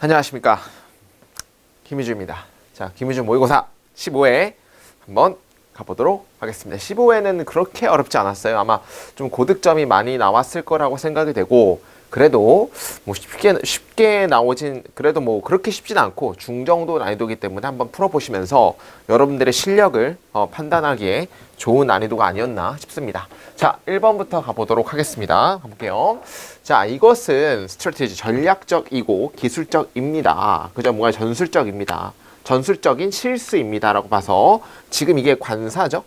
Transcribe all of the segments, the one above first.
안녕하십니까, 김희주입니다. 자, 김희주 모의고사 15회 한번 가보도록 하겠습니다. 15회는 그렇게 어렵지 않았어요. 아마 좀 고득점이 많이 나왔을 거라고 생각이 되고, 그래도 뭐 쉽게 나오진, 그래도 뭐 그렇게 쉽진 않고 중정도 난이도이기 때문에 한번 풀어보시면서 여러분들의 실력을 판단하기에 좋은 난이도가 아니었나 싶습니다. 자, 1번부터 가보도록 하겠습니다. 가볼게요. 자, 이것은 스트래티지, 전략적이고 기술적입니다. 그죠? 뭔가 전술적입니다. 전술적인 실수입니다 라고 봐서, 지금 이게 관사죠.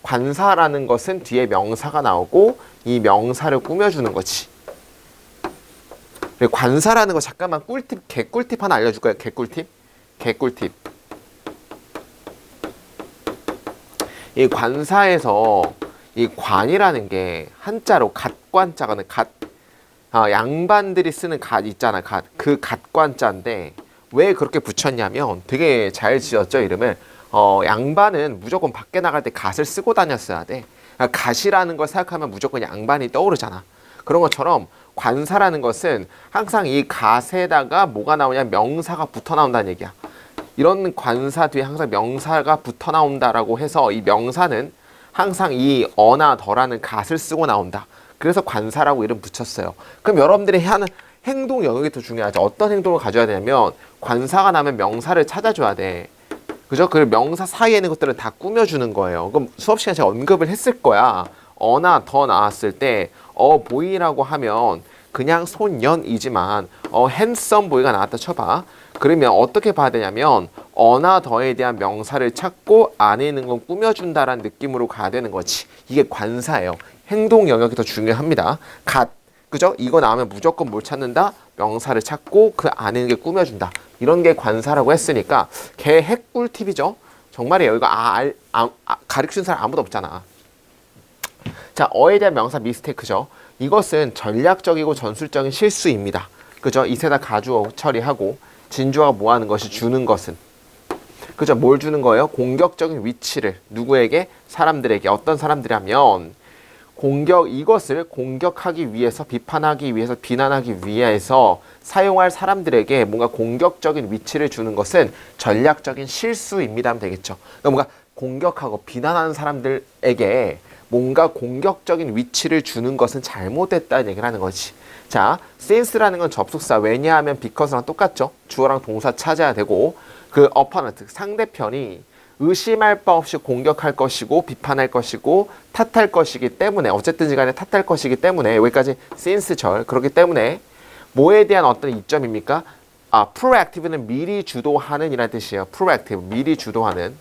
관사라는 것은 뒤에 명사가 나오고 이 명사를 꾸며주는 거지. 관사라는 거 잠깐만 개꿀팁 하나 알려줄까요? 개꿀팁. 이 관사에서 이 관이라는 게 한자로 갓관자가는 양반들이 쓰는 갓 있잖아. 그 갓관자인데 왜 그렇게 붙였냐면, 되게 잘 지었죠, 이름을. 양반은 무조건 밖에 나갈 때 갓을 쓰고 다녔어야 돼. 그러니까 갓이라는 걸 생각하면 무조건 양반이 떠오르잖아. 그런 것처럼 관사라는 것은 항상 이 갓에다가 뭐가 나오냐, 명사가 붙어 나온다는 얘기야. 이런 관사 뒤에 항상 명사가 붙어 나온다라고 해서 이 명사는 항상 이 어나 더라는 갓을 쓰고 나온다. 그래서 관사라고 이름 붙였어요. 그럼 여러분들이 하는 행동 영역이 더 중요하죠. 어떤 행동을 가져야 되냐면, 관사가 나면 명사를 찾아줘야 돼. 그죠? 그 명사 사이에 있는 것들은 다 꾸며주는 거예요. 그럼 수업 시간에 제가 언급을 했을 거야. 어나 더 나왔을 때 보이라고 하면 그냥 소년이지만 핸섬 보이가 나왔다 쳐봐. 그러면 어떻게 봐야 되냐면, 어나 더에 대한 명사를 찾고 안에 있는 건 꾸며준다라는 느낌으로 가야 되는 거지. 이게 관사예요. 행동 영역이 더 중요합니다. 그죠? 이거 나오면 무조건 뭘 찾는다? 명사를 찾고 그 안에 있는 게 꾸며준다. 이런 게 관사라고 했으니까 개 핵꿀팁이죠. 정말이에요. 이거 가르치는 사람 아무도 없잖아. 자, 어에 대한 명사 미스테이크죠. 이것은 전략적이고 전술적인 실수입니다. 그죠? 이세다 가주어 처리하고, 진주어가 뭐 하는 것이, 주는 것은. 그죠? 뭘 주는 거예요? 공격적인 위치를. 누구에게? 사람들에게. 어떤 사람들이라면, 이것을 공격하기 위해서, 비판하기 위해서, 비난하기 위해서 사용할 사람들에게 뭔가 공격적인 위치를 주는 것은 전략적인 실수입니다 하면 되겠죠. 그러니까 뭔가 공격하고 비난하는 사람들에게 뭔가 공격적인 위치를 주는 것은 잘못됐다는 얘기를 하는 거지. 자, since라는 건 접속사. 왜냐하면 because랑 똑같죠. 주어랑 동사 찾아야 되고, 그 opponent, 상대편이 의심할 바 없이 공격할 것이고 비판할 것이고 탓할 것이기 때문에, 어쨌든 간에 탓할 것이기 때문에, 여기까지 since 절. 그렇기 때문에 뭐에 대한 어떤 이점입니까? proactive는 미리 주도하는 이라는 뜻이에요. proactive, 미리 주도하는.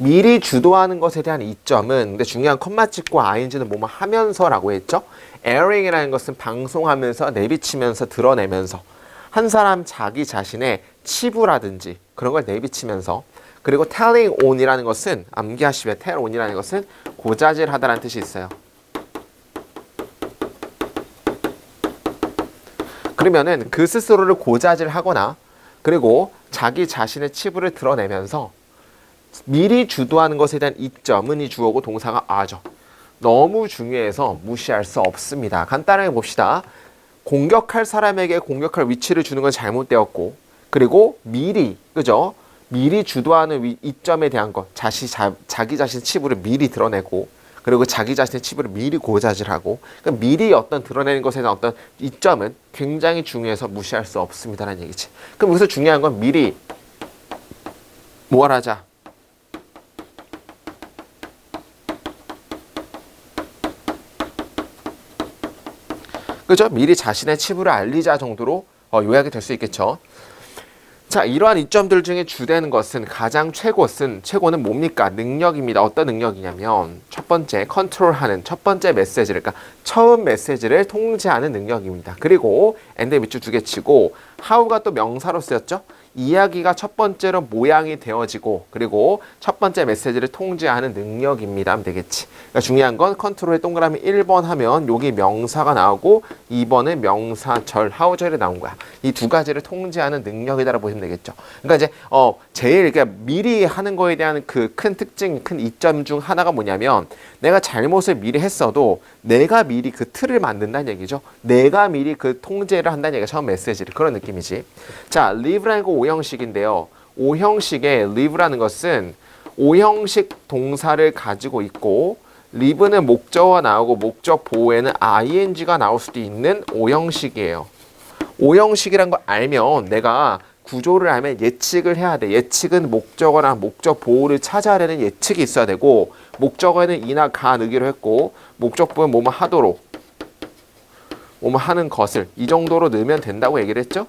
미리 주도하는 것에 대한 이점은, 근데 중요한 컴마 찍고 ing는 뭐뭐 하면서라고 했죠. airing이라는 것은 방송하면서, 내비치면서, 드러내면서, 한 사람 자기 자신의 치부라든지 그런 걸 내비치면서. 그리고 telling on이라는 것은, 암기하시면 tell on이라는 것은 고자질하다라는 뜻이 있어요. 그러면은 그 스스로를 고자질하거나, 그리고 자기 자신의 치부를 드러내면서 미리 주도하는 것에 대한 이점은 이 주어고 동사가 아죠. 너무 중요해서 무시할 수 없습니다. 간단하게 봅시다. 공격할 사람에게 공격할 위치를 주는 건 잘못되었고, 그리고 그죠? 미리 주도하는 이점에 대한 것, 자기 자신의 치부를 미리 드러내고, 그리고 자기 자신의 치부를 미리 고자질하고, 그러니까 미리 어떤 드러내는 것에 대한 어떤 이점은 굉장히 중요해서 무시할 수 없습니다라는 얘기지. 그럼 여기서 중요한 건 미리 뭘 하자? 그죠? 미리 자신의 치부를 알리자 정도로 요약이 될 수 있겠죠. 자, 이러한 이점들 중에 주되는 것은, 가장 최고는 뭡니까? 능력입니다. 어떤 능력이냐면, 첫 번째, 컨트롤하는 첫 번째 메시지를, 그러니까 처음 메시지를 통제하는 능력입니다. 그리고 and 밑줄 두 개 치고, how가 또 명사로 쓰였죠? 이야기가 첫 번째로 모양이 되어지고, 그리고 첫 번째 메시지를 통제하는 능력입니다 하면 되겠지. 그러니까 중요한 건 컨트롤의 동그라미 1번 하면 여기 명사가 나오고 2번은 명사절, 하우절이 나온 거야. 이 두 가지를 통제하는 능력이다라고 보시면 되겠죠. 그러니까 이제 제일, 그러니까 미리 하는 거에 대한 그 큰 특징, 큰 이점 중 하나가 뭐냐면, 내가 잘못을 미리 했어도 내가 미리 그 틀을 만든다는 얘기죠. 내가 미리 그 통제를 한다는 얘기가 처음 메시지를. 그런 느낌이지. 자, live라는 거 O형식인데요. O형식의 live라는 것은 O형식 동사를 가지고 있고 live는 목적어가 나오고 목적 보호에는 ing가 나올 수도 있는 O형식이에요. O형식이란 걸 알면 내가 구조를 알면 예측을 해야 돼. 예측은 목적어랑 목적 보호를 찾아내는 예측이 있어야 되고 목적어에는 이나 가 느기로 했고 목적보호는 뭐뭐 하도록 뭐뭐 하는 것을 이 정도로 넣으면 된다고 얘기를 했죠.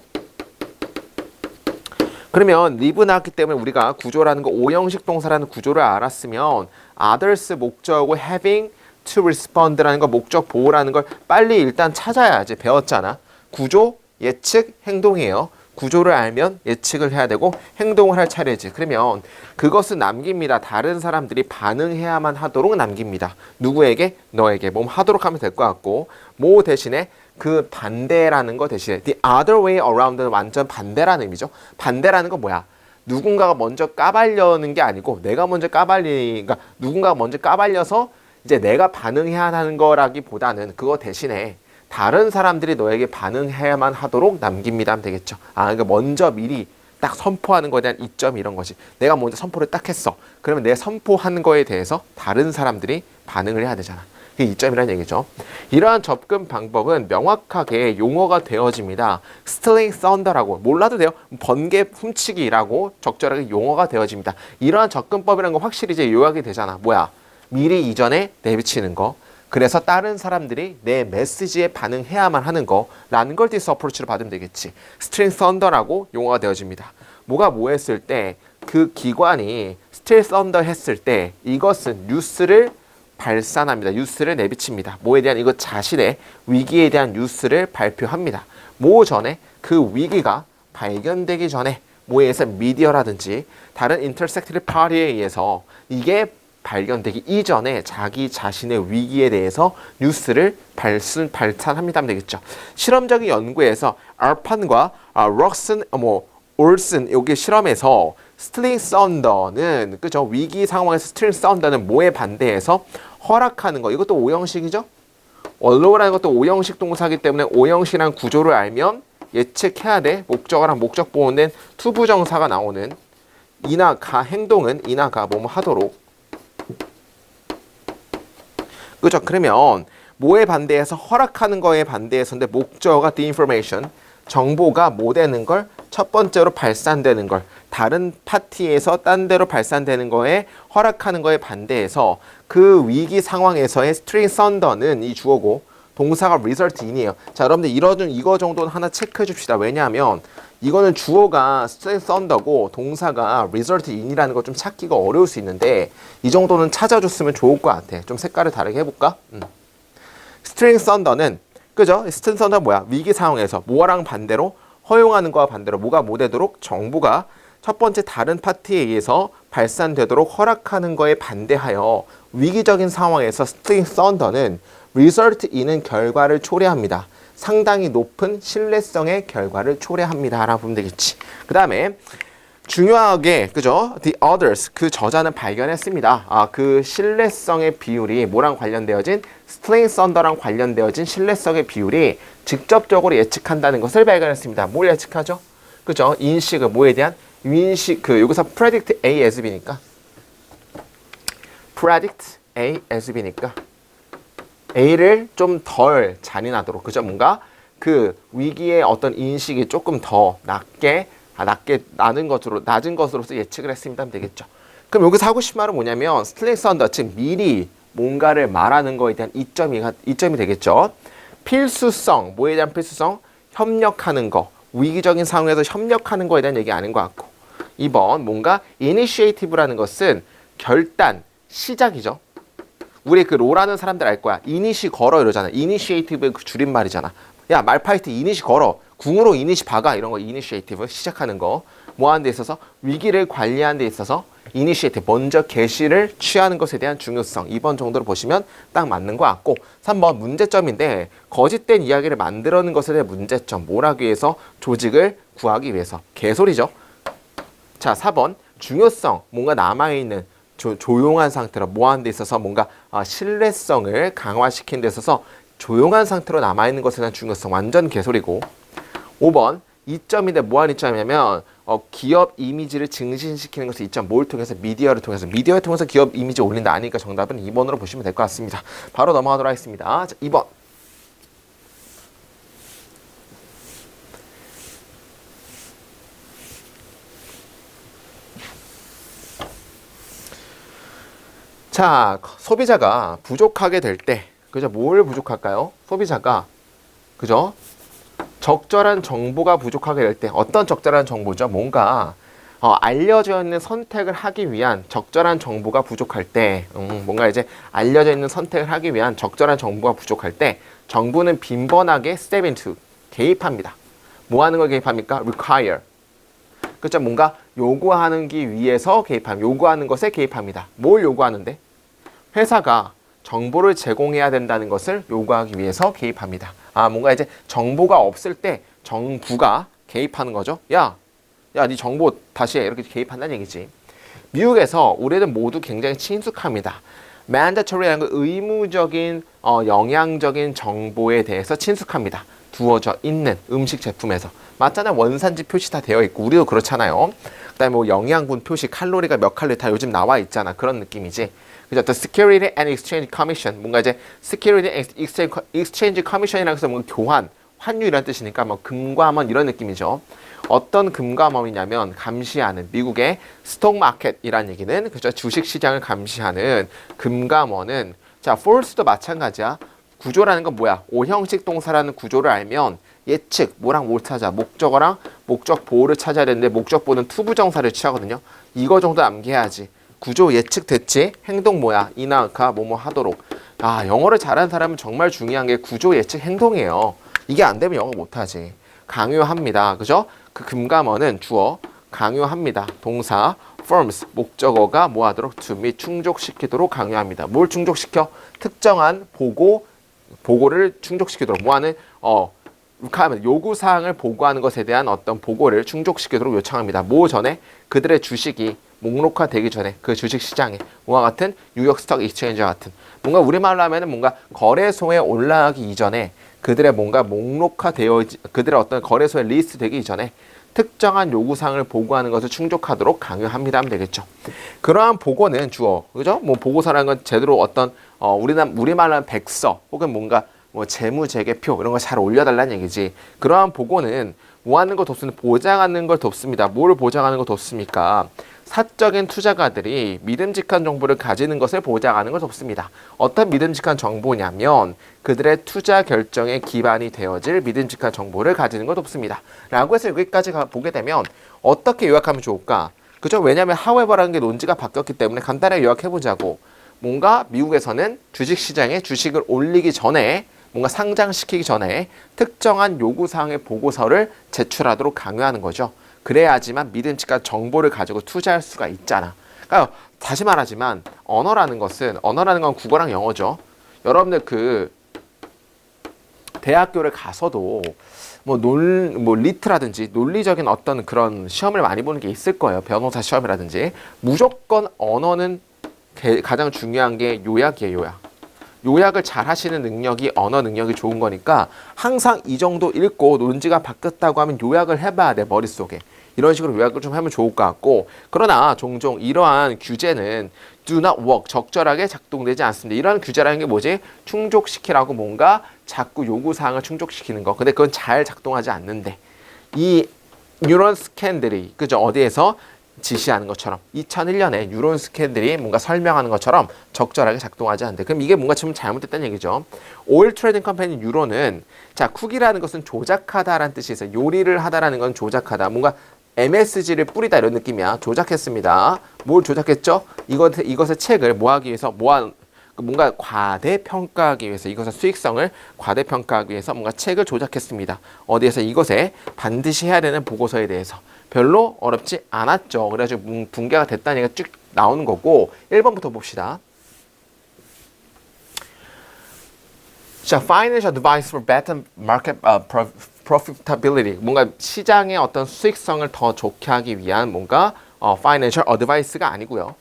그러면 live 나왔기 때문에 우리가 구조라는 거 O형식 동사라는 구조를 알았으면 others 목적어고 having to respond라는 거 목적 보호라는 걸 빨리 일단 찾아야지. 배웠잖아. 구조, 예측, 행동이에요. 구조를 알면 예측을 해야 되고 행동을 할 차례지. 그러면 그것은 남깁니다. 다른 사람들이 반응해야만 하도록 남깁니다. 누구에게? 너에게. 몸 하도록 하면 될 것 같고 뭐 대신에 그 반대라는 거 대신에 the other way around는 완전 반대라는 의미죠. 반대라는 건 뭐야? 누군가가 먼저 까발려는 게 아니고 내가 먼저 그러니까 누군가가 먼저 까발려서 이제 내가 반응해야 하는 거라기보다는 그거 대신에 다른 사람들이 너에게 반응해야만 하도록 남깁니다 하면 되겠죠. 그러니까 먼저 미리 딱 선포하는 거에 대한 이점 이런 거지. 내가 먼저 선포를 딱 했어. 그러면 내 선포하는 거에 대해서 다른 사람들이 반응을 해야 되잖아. 그게 이점이라는 얘기죠. 이러한 접근 방법은 명확하게 용어가 되어집니다. stealing thunder라고 몰라도 돼요. 번개 훔치기라고 적절하게 용어가 되어집니다. 이러한 접근법이라는 거 확실히 이제 요약이 되잖아. 뭐야? 미리 이전에 내비치는 거. 그래서 다른 사람들이 내 메시지에 반응해야만 하는 거라는 걸 디스 어프로치로 받으면 되겠지. 스트링 썬더라고 용어가 되어집니다. 뭐가 뭐 했을 때 그 기관이 스트링 썬더 했을 때 이것은 뉴스를 발산합니다. 뉴스를 내비칩니다. 뭐에 대한 이거 자신의 위기에 대한 뉴스를 발표합니다. 뭐 전에 그 위기가 발견되기 전에 뭐에 의해서 미디어라든지 다른 인터섹티드 파티에 의해서 이게 발견되기 이전에 자기 자신의 위기에 대해서 뉴스를 발산합니다 하면 되겠죠. 실험적인 연구에서 알판과 럭슨, 올슨 여기 실험에서 스틸링 썬더는 그죠? 위기 상황에서 스틸링 썬더는 뭐에 반대해서 허락하는 거. 이것도 O형식이죠. allow라는 것도 O형식 동사이기 때문에 O형식이라는 구조를 알면 예측해야 돼. 목적어랑 목적 보호는 투부정사가 나오는 이나 가 행동은 이나 가 뭐뭐 하도록 그죠? 그러면 뭐에 반대해서 허락하는 거에 반대해서인데 목적어가 the information 정보가 뭐 되는 걸 첫 번째로 발산되는 걸 다른 파티에서 딴 데로 발산되는 거에 허락하는 거에 반대해서 그 위기 상황에서의 스트링 썬더는 이 주어고 동사가 result in이에요. 자, 여러분들 이거 정도는 하나 체크해 줍시다. 왜냐하면 이거는 주어가 스트링 썬더고 동사가 result in이라는 거 좀 찾기가 어려울 수 있는데 이 정도는 찾아줬으면 좋을 것 같아. 좀 색깔을 다르게 해볼까? 스트링 썬더는 그죠? 스트링 썬더 뭐야? 위기 상황에서 뭐랑 반대로 허용하는 거와 반대로 뭐가 못 되도록 정보가 첫 번째 다른 파티에 의해서 발산되도록 허락하는 거에 반대하여 위기적인 상황에서 스트링 썬더는 result in은 결과를 초래합니다. 상당히 높은 신뢰성의 결과를 초래합니다. 라고 보면 되겠지. 그 다음에 중요하게 그죠? The others 그 저자는 발견했습니다. 그 신뢰성의 비율이 뭐랑 관련되어진 스틸링 썬더랑 관련되어진 신뢰성의 비율이 직접적으로 예측한다는 것을 발견했습니다. 뭘 예측하죠? 그죠? 인식을 뭐에 대한 인식 여기서 predict A as B니까 predict A as B니까 A를 좀 덜 잔인하도록 그죠? 뭔가 그 위기의 어떤 인식이 조금 더 낮은 것으로서 예측을 했습니다 하면 되겠죠. 그럼 여기서 하고 싶은 말은 뭐냐면 스틸링 썬더 즉 미리 뭔가를 말하는 거에 대한 이점이 되겠죠. 필수성 뭐에 대한 필수성? 협력하는 거 위기적인 상황에서 협력하는 거에 대한 얘기 아닌 것 같고 2번 뭔가 initiative라는 것은 결단 시작이죠. 우리 그 롤하는 사람들 알 거야. 이니시 걸어 이러잖아. initiative의 그 줄임말이잖아. 야 말파이트 이니시 걸어 궁으로 이니시 박아 이런 거 이니시에이티브 시작하는 거 뭐 하는 데 있어서 위기를 관리하는 데 있어서 이니시에이티브 먼저 개시를 취하는 것에 대한 중요성 2번 정도로 보시면 딱 맞는 것 같고 3번 문제점인데 거짓된 이야기를 만들어내는 것에 대한 문제점 뭘 하기 위해서 조직을 구하기 위해서 개소리죠. 자 4번 중요성 뭔가 남아있는 조용한 상태로 뭐하는 데 있어서 뭔가 신뢰성을 강화시키는 데 있어서 조용한 상태로 남아있는 것에 대한 중요성 완전 개소리고 5번 이점인데 뭐하는 이점이냐면 기업 이미지를 증진시키는 것을 이점 뭘 통해서 미디어를 통해서 기업 이미지 올린다 아니니까 정답은 2번으로 보시면 될 것 같습니다. 바로 넘어가도록 하겠습니다. 자, 2번 자, 소비자가 부족하게 될 때, 그죠? 뭘 부족할까요? 소비자가, 그죠? 적절한 정보가 부족하게 될 때, 어떤 적절한 정보죠? 뭔가, 알려져 있는 선택을 하기 위한 적절한 정보가 부족할 때, 뭔가 이제 알려져 있는 선택을 하기 위한 적절한 정보가 부족할 때, 정부는 빈번하게 step into, 개입합니다. 뭐 하는 걸 개입합니까? require. 그죠? 뭔가 요구하기 위해서 요구하는 것에 개입합니다. 뭘 요구하는데? 회사가 정보를 제공해야 된다는 것을 요구하기 위해서 개입합니다. 뭔가 이제 정보가 없을 때 정부가 개입하는 거죠. 야, 네 정보 다시 해. 이렇게 개입한다는 얘기지. 미국에서 우리는 모두 굉장히 친숙합니다. mandatory라는 건 의무적인 영양적인 정보에 대해서 친숙합니다. 두어져 있는 음식 제품에서 맞잖아요. 원산지 표시 다 되어 있고 우리도 그렇잖아요. 그다음에 뭐 영양분 표시 칼로리가 몇 칼로리 다 요즘 나와 있잖아. 그런 느낌이지. 그죠? The Security and Exchange Commission 뭔가 이제 Security and Exchange Commission이라고 해서 뭐 교환, 환율이라는 뜻이니까 뭐 금감원 이런 느낌이죠. 어떤 금감원이냐면 감시하는 미국의 스톡마켓이라는 얘기는 그죠? 주식 시장을 감시하는 금감원은 자, force도 마찬가지야. 구조라는 건 뭐야? 오형식 동사라는 구조를 알면 예측, 뭐랑 뭘 찾아? 목적어랑 목적 보호를 찾아야 되는데 목적 보호는 투부정사를 취하거든요. 이거 정도 암기해야지. 구조 예측 됐지? 행동 뭐야? 이나 가 뭐뭐 하도록. 영어를 잘하는 사람은 정말 중요한 게 구조 예측 행동이에요. 이게 안 되면 영어 못하지. 강요합니다. 그죠? 그 금감원은 주어 강요합니다. 동사 firms 목적어가 뭐 하도록 to 및 충족시키도록 강요합니다. 뭘 충족시켜? 특정한 보고를 충족시키도록 뭐하는 요구사항을 보고하는 것에 대한 어떤 보고를 충족시키도록 요청합니다. 뭐 전에 그들의 주식이 목록화되기 전에 그 주식시장에 뭐와 같은 뉴욕 스톡 익스체인지와 같은 뭔가 우리말로 하면은 뭔가 거래소에 올라가기 이전에 그들의 뭔가 그들의 어떤 거래소에 리스트 되기 이전에 특정한 요구사항을 보고하는 것을 충족하도록 강요합니다 하면 되겠죠. 그러한 보고는 주어, 그죠? 뭐 보고서라는 건 제대로 어떤 우리말로 하면 백서 혹은 뭔가 뭐 재무재개표 이런 거 잘 올려달라는 얘기지. 그러한 보고는 뭐 하는 거 돕습니다. 보장하는 걸 돕습니다. 뭘 보장하는 거 돕습니까? 사적인 투자가들이 믿음직한 정보를 가지는 것을 보장하는 걸 돕습니다. 어떤 믿음직한 정보냐면 그들의 투자 결정에 기반이 되어질 믿음직한 정보를 가지는 걸 돕습니다. 라고 해서 여기까지 보게 되면 어떻게 요약하면 좋을까? 그죠? 왜냐하면 however라는 게 논지가 바뀌었기 때문에 간단하게 요약해보자고. 뭔가 미국에서는 주식시장에 주식을 올리기 전에 뭔가 상장시키기 전에 특정한 요구사항의 보고서를 제출하도록 강요하는 거죠. 그래야지만 믿음직한 정보를 가지고 투자할 수가 있잖아. 그러니까 다시 말하지만 언어라는 건 국어랑 영어죠. 여러분들 그 대학교를 가서도 뭐 리트라든지 논리적인 어떤 그런 시험을 많이 보는 게 있을 거예요. 변호사 시험이라든지. 무조건 언어는 가장 중요한 게 요약이에요. 요약을 잘 하시는 능력이 언어 능력이 좋은 거니까 항상 이 정도 읽고 논지가 바뀌었다고 하면 요약을 해봐야 돼. 머릿속에. 이런 식으로 요약을 좀 하면 좋을 것 같고 그러나 종종 이러한 규제는 do not work, 적절하게 작동되지 않습니다. 이러한 규제라는 게 뭐지? 충족시키라고 뭔가 자꾸 요구사항을 충족시키는 거. 근데 그건 잘 작동하지 않는데 이 뉴런 스캔들이 그죠? 어디에서 지시하는 것처럼 2001년에 뉴런 스캔들이 뭔가 설명하는 것처럼 적절하게 작동하지 않는데 그럼 이게 뭔가 좀 잘못됐다는 얘기죠. 오일 트레이딩 컴퍼니 뉴런은 자 쿡이라는 것은 조작하다라는 뜻이 있어요. 요리를 하다라는 건 조작하다. 뭔가 MSG를 뿌리다 이런 느낌이야. 조작했습니다. 뭘 조작했죠? 이것의 책을 뭐하기 위해서 뭔가 과대평가하기 위해서 이것의 수익성을 과대평가하기 위해서 뭔가 책을 조작했습니다. 어디에서 이것에 반드시 해야 되는 보고서에 대해서 별로 어렵지 않았죠. 그래가지고 붕괴가 됐다는 얘기가 쭉 나오는 거고 1번부터 봅시다. 자, financial advice for better market profitability. 뭔가 시장의 어떤 수익성을 더 좋게 하기 위한 뭔가 financial advice가 아니고요.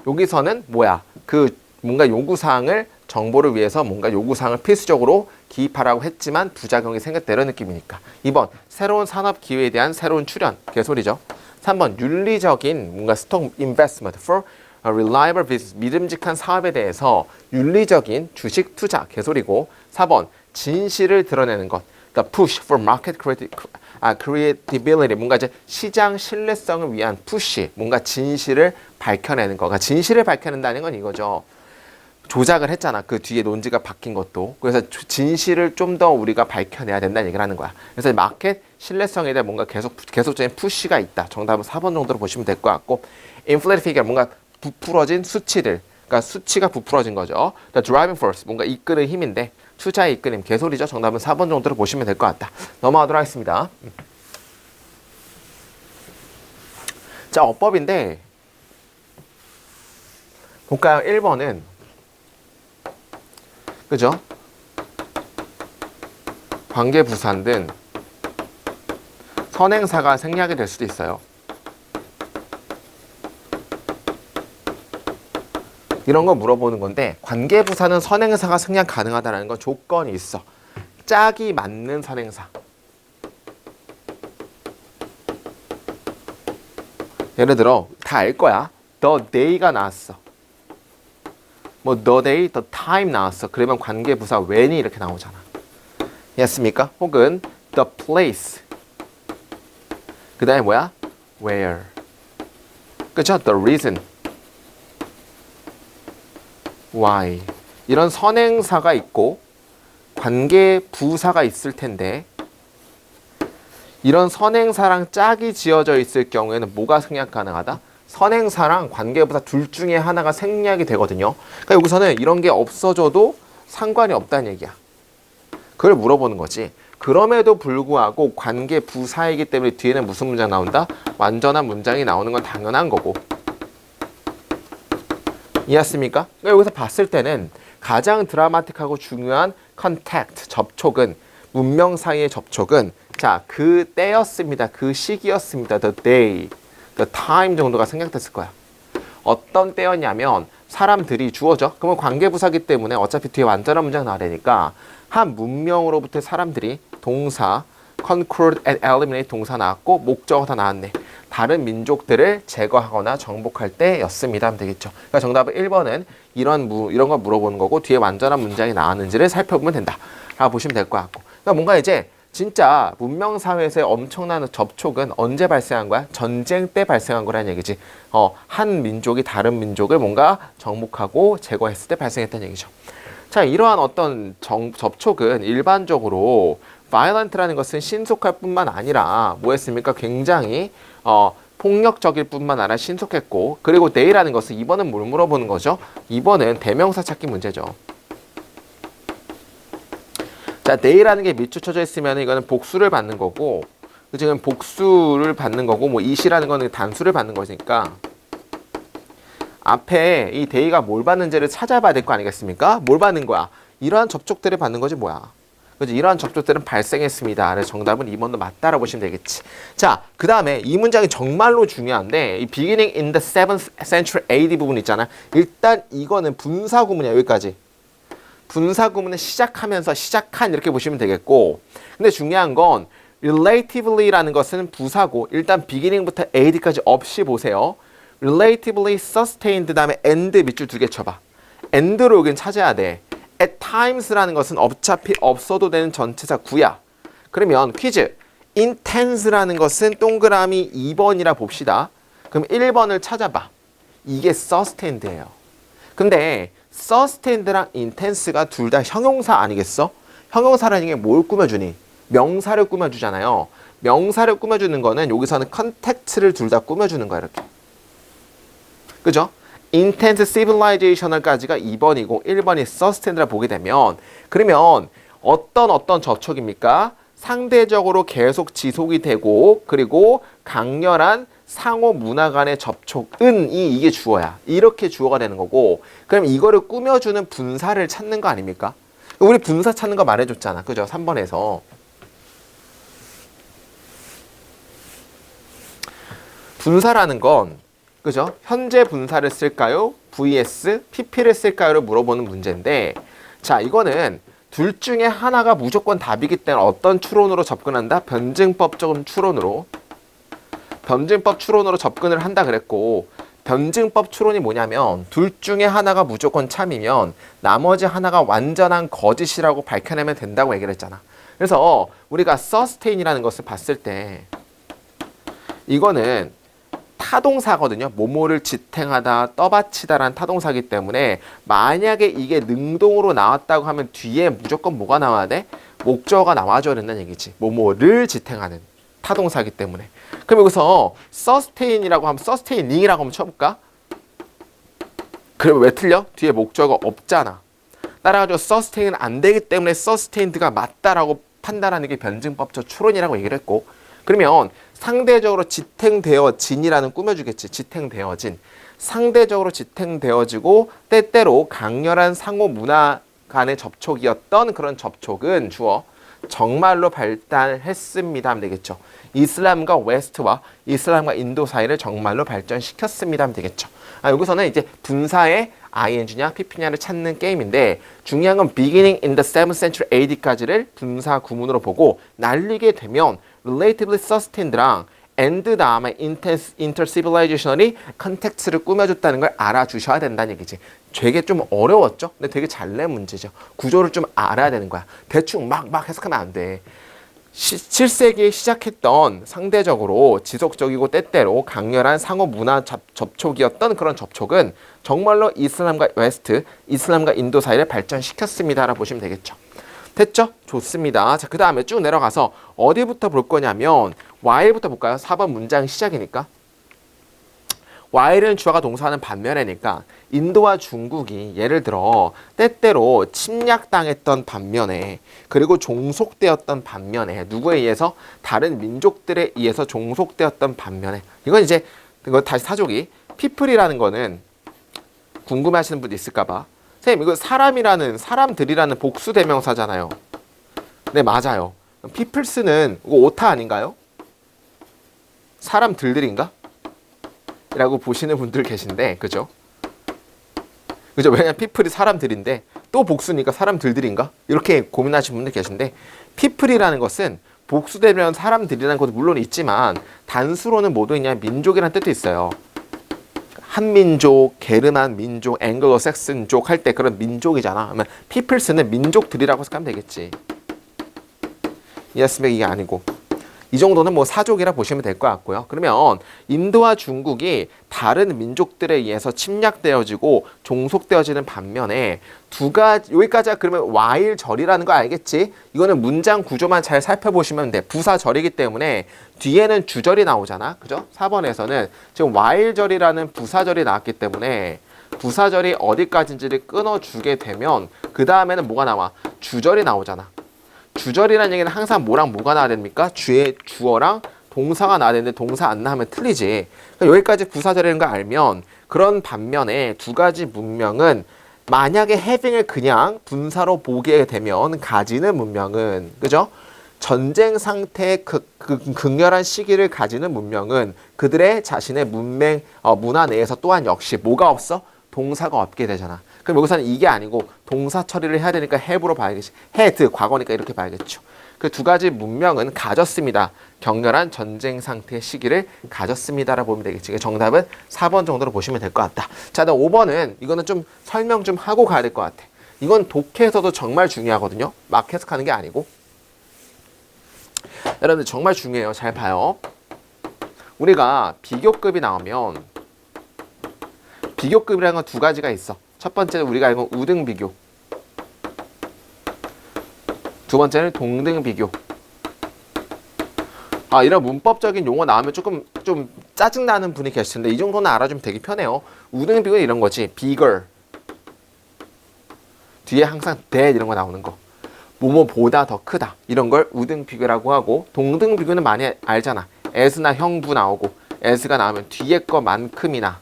여기서는 뭐야? 그 뭔가 요구사항을 정보를 위해서 뭔가 요구사항을 필수적으로 기입하라고 했지만 부작용이 생겼다 이런 느낌이니까. 2번 새로운 산업 기회에 대한 새로운 출현 개소리죠. 3번 윤리적인 뭔가 스톡 investment for a reliable business 믿음직한 사업에 대해서 윤리적인 주식 투자 개소리고. 4번 진실을 드러내는 것 the push for market credibility 뭔가 이제 시장 신뢰성을 위한 푸시 뭔가 진실을 밝혀내는 거. 그러니까 진실을 밝혀낸다는 건 이거죠. 조작을 했잖아. 그 뒤에 논지가 바뀐 것도. 그래서 진실을 좀 더 우리가 밝혀내야 된다는 얘기를 하는 거야. 그래서 마켓 신뢰성에 대한 뭔가 계속적인 푸시가 있다. 정답은 4번 정도로 보시면 될 것 같고. inflated figure 뭔가 부풀어진 수치들. 그러니까 수치가 부풀어진 거죠. The driving force 뭔가 이끄는 힘인데 투자의 이끌림 개소리죠. 정답은 4번 정도로 보시면 될 것 같다. 넘어가도록 하겠습니다. 자, 어법인데 볼까요? 1번은 그죠? 관계부사인 등 선행사가 생략이 될 수도 있어요. 이런 거 물어보는 건데 관계부사는 선행사가 생략 가능하다는 건 조건이 있어. 짝이 맞는 선행사. 예를 들어 다 알 거야. The day가 나왔어. 뭐 the day, the time 나왔어. 그러면 관계부사 when이 이렇게 나오잖아. 이해했습니까? 혹은 the place. 그 다음에 뭐야? where. 그죠? the reason. why. 이런 선행사가 있고 관계부사가 있을 텐데 이런 선행사랑 짝이 지어져 있을 경우에는 뭐가 생략 가능하다? 선행사랑 관계부사 둘 중에 하나가 생략이 되거든요. 그러니까 여기서는 이런 게 없어져도 상관이 없다는 얘기야. 그걸 물어보는 거지. 그럼에도 불구하고 관계부사이기 때문에 뒤에는 무슨 문장 나온다? 완전한 문장이 나오는 건 당연한 거고. 이해했습니까? 그러니까 여기서 봤을 때는 가장 드라마틱하고 중요한 컨택트, 접촉은 문명 사이의 접촉은 자, 그 때였습니다. 그 시기였습니다. The day, the time 정도가 생략됐을 거야. 어떤 때였냐면 사람들이 주어져. 그러면 관계부사기 때문에 어차피 뒤에 완전한 문장 나와야 되니까 한 문명으로부터 사람들이 동사 conquer and eliminate 동사 나왔고 목적어 다 나왔네. 다른 민족들을 제거하거나 정복할 때였습니다 하면 되겠죠. 그러니까 정답은 1번은 이런 거 물어보는 거고 뒤에 완전한 문장이 나왔는지를 살펴보면 된다 라고 보시면 될 것 같고. 그러니까 뭔가 이제 진짜 문명사회에서의 엄청난 접촉은 언제 발생한 거야? 전쟁 때 발생한 거라는 얘기지. 한 민족이 다른 민족을 뭔가 정복하고 제거했을 때 발생했다는 얘기죠. 자, 이러한 어떤 접촉은 일반적으로 violent라는 것은 신속할 뿐만 아니라 뭐였습니까? 굉장히 폭력적일 뿐만 아니라 신속했고 그리고 day라는 것은 2번은 뭘 물어보는 거죠? 2번은 대명사 찾기 문제죠. 자, day라는 게 밑줄쳐져 있으면 이거는 복수를 받는 거고 지금 복수를 받는 거고 뭐 it이라는 거는 단수를 받는 거니까 앞에 이 day가 뭘 받는지를 찾아봐야 될 거 아니겠습니까? 뭘 받는 거야? 이러한 접촉들을 받는 거지 뭐야. 그죠? 이러한 접촉들은 발생했습니다. 그래서 정답은 2번도 맞다라고 보시면 되겠지. 자, 그 다음에 이 문장이 정말로 중요한데 이 beginning in the 7th century AD 부분 있잖아. 일단 이거는 분사구문이야. 여기까지. 분사구문은 시작하면서 시작한 이렇게 보시면 되겠고 근데 중요한 건 relatively라는 것은 부사고 일단 beginning부터 AD까지 없이 보세요. relatively sustained 다음에 and 밑줄 2개 쳐봐. and로 여긴 찾아야 돼. at times라는 것은 어차피 없어도 되는 전체사 구야. 그러면 퀴즈. intense라는 것은 동그라미 2번이라 봅시다. 그럼 1번을 찾아봐. 이게 sustained예요. 근데 sustained랑 intense가 둘 다 형용사 아니겠어? 형용사라는 게 뭘 꾸며주니? 명사를 꾸며주잖아요. 명사를 꾸며주는 거는 여기서는 context를 둘 다 꾸며주는 거야 이렇게. 그죠? intense civilization까지가 2번이고 1번이 sustained라 보게 되면 그러면 어떤 접촉입니까? 상대적으로 계속 지속이 되고 그리고 강렬한 상호 문화 간의 접촉은 이게 주어야. 이렇게 주어가 되는 거고 그럼 이거를 꾸며주는 분사를 찾는 거 아닙니까? 우리 분사 찾는 거 말해줬잖아. 그죠? 3번에서. 분사라는 건 그죠? 현재 분사를 쓸까요? vs pp를 쓸까요를 물어보는 문제인데, 자, 이거는 둘 중에 하나가 무조건 답이기 때문에 어떤 추론으로 접근한다? 변증법적 추론으로. 변증법 추론으로 접근을 한다 그랬고, 변증법 추론이 뭐냐면 둘 중에 하나가 무조건 참이면 나머지 하나가 완전한 거짓이라고 밝혀내면 된다고 얘기를 했잖아. 그래서 우리가 sustain이라는 것을 봤을 때 이거는 타동사거든요. 뭐뭐를 지탱하다, 떠받치다라는 타동사이기 때문에 만약에 이게 능동으로 나왔다고 하면 뒤에 무조건 뭐가 나와야 돼? 목적어가 나와줘야 된다는 얘기지. 뭐뭐를 지탱하는 타동사이기 때문에. 그럼 여기서 sustain이라고 하면 sustaining이라고 한번 쳐볼까? 그러면 왜 틀려? 뒤에 목적어 없잖아. 따라가지고 sustain은 안 되기 때문에 sustained가 맞다라고 판단하는 게 변증법적 추론이라고 얘기를 했고, 그러면 상대적으로 지탱되어진이라는 꾸며주겠지. 지탱되어진. 상대적으로 지탱되어지고 때때로 강렬한 상호 문화 간의 접촉이었던 그런 접촉은 주어 정말로 발달했습니다 하면 되겠죠. 이슬람과 웨스트와 이슬람과 인도 사이를 정말로 발전시켰습니다 하면 되겠죠. 여기서는 이제 분사의 ing냐 pp냐를 찾는 게임인데, 중요한 건 beginning in the 7th century AD까지를 분사 구문으로 보고 날리게 되면 relatively sustained랑 and 다음에 intercivilizationally 컨텍스트를 꾸며줬다는 걸 알아주셔야 된다는 얘기지. 되게 좀 어려웠죠? 근데 되게 잘 낸 문제죠. 구조를 좀 알아야 되는 거야. 대충 막 해석하면 안 돼. 7세기에 시작했던 상대적으로 지속적이고 때때로 강렬한 상호 문화 접촉이었던 그런 접촉은 정말로 이슬람과 웨스트, 이슬람과 인도 사이를 발전시켰습니다라고 보시면 되겠죠. 됐죠? 좋습니다. 자, 그 다음에 쭉 내려가서 어디부터 볼 거냐면 while부터 볼까요? 4번 문장 시작이니까. while은 주어가 동사하는 반면에니까 인도와 중국이 예를 들어 때때로 침략당했던 반면에, 그리고 종속되었던 반면에, 누구에 의해서? 다른 민족들에 의해서 종속되었던 반면에, 이건 이제 이거 다시 사족이 people이라는 거는 궁금해하시는 분도 있을까봐, 선생님 이거 사람들이라는 복수 대명사잖아요. 네, 맞아요. peoples는 이거 오타 아닌가요? 사람들인가? 라고 보시는 분들 계신데, 그죠? 그죠? 왜냐면 people이 사람들인데 또 복수니까 사람들인가? 이렇게 고민하시는 분들 계신데, people이라는 것은 복수되면 사람들이라는 것도 물론 있지만 단수로는 모두 그냥 민족이라는 뜻도 있어요. 한민족, 게르만 민족, 앵글로 삭슨족 할 때 그런 민족이잖아. 그러면 peoples는 민족들이라고 생각하면 되겠지. 이해했으면 이게 아니고. 이 정도는 뭐 사족이라 보시면 될 것 같고요. 그러면 인도와 중국이 다른 민족들에 의해서 침략되어지고 종속되어지는 반면에 두 가지, 여기까지가 그러면 while절이라는 거 알겠지? 이거는 문장 구조만 잘 살펴보시면 돼. 부사절이기 때문에 뒤에는 주절이 나오잖아. 그죠? 4번에서는 지금 while절이라는 부사절이 나왔기 때문에 부사절이 어디까지인지를 끊어주게 되면 그 다음에는 뭐가 나와? 주절이 나오잖아. 주절이라는 얘기는 항상 뭐랑 뭐가 나와야 됩니까? 주어랑 동사가 나와야 되는데 동사 안 나오면 틀리지. 그러니까 여기까지 부사절이라는 걸 알면, 그런 반면에 두 가지 문명은 만약에 having을 그냥 분사로 보게 되면 가지는 문명은, 그죠? 전쟁 상태의 극렬한 시기를 가지는 문명은 그들의 자신의 문화 내에서 또한 역시 뭐가 없어? 동사가 없게 되잖아. 그럼 여기서는 이게 아니고 동사 처리를 해야 되니까 have로 봐야겠지. had, 과거니까 이렇게 봐야겠죠. 그 두 가지 문명은 가졌습니다. 격렬한 전쟁 상태의 시기를 가졌습니다라고 보면 되겠지. 정답은 4번 정도로 보시면 될 것 같다. 자, 그다음 5번은 이거는 좀 설명 좀 하고 가야 될 것 같아. 이건 독해에서도 정말 중요하거든요. 막 해석하는 게 아니고. 여러분들 정말 중요해요. 잘 봐요. 우리가 비교급이 나오면 비교급이라는 건 두 가지가 있어. 첫 번째는 우리가 알고 있는 우등 비교. 두 번째는 동등 비교. 이런 문법적인 용어 나오면 조금 좀 짜증나는 분이 계실 텐데 이 정도는 알아주면 되게 편해요. 우등 비교는 이런 거지. bigger. 뒤에 항상 that 이런 거 나오는 거. 뭐뭐보다 더 크다. 이런 걸 우등 비교라고 하고, 동등 비교는 많이 알잖아. as나 형부 나오고, as가 나오면 뒤에 거만큼이나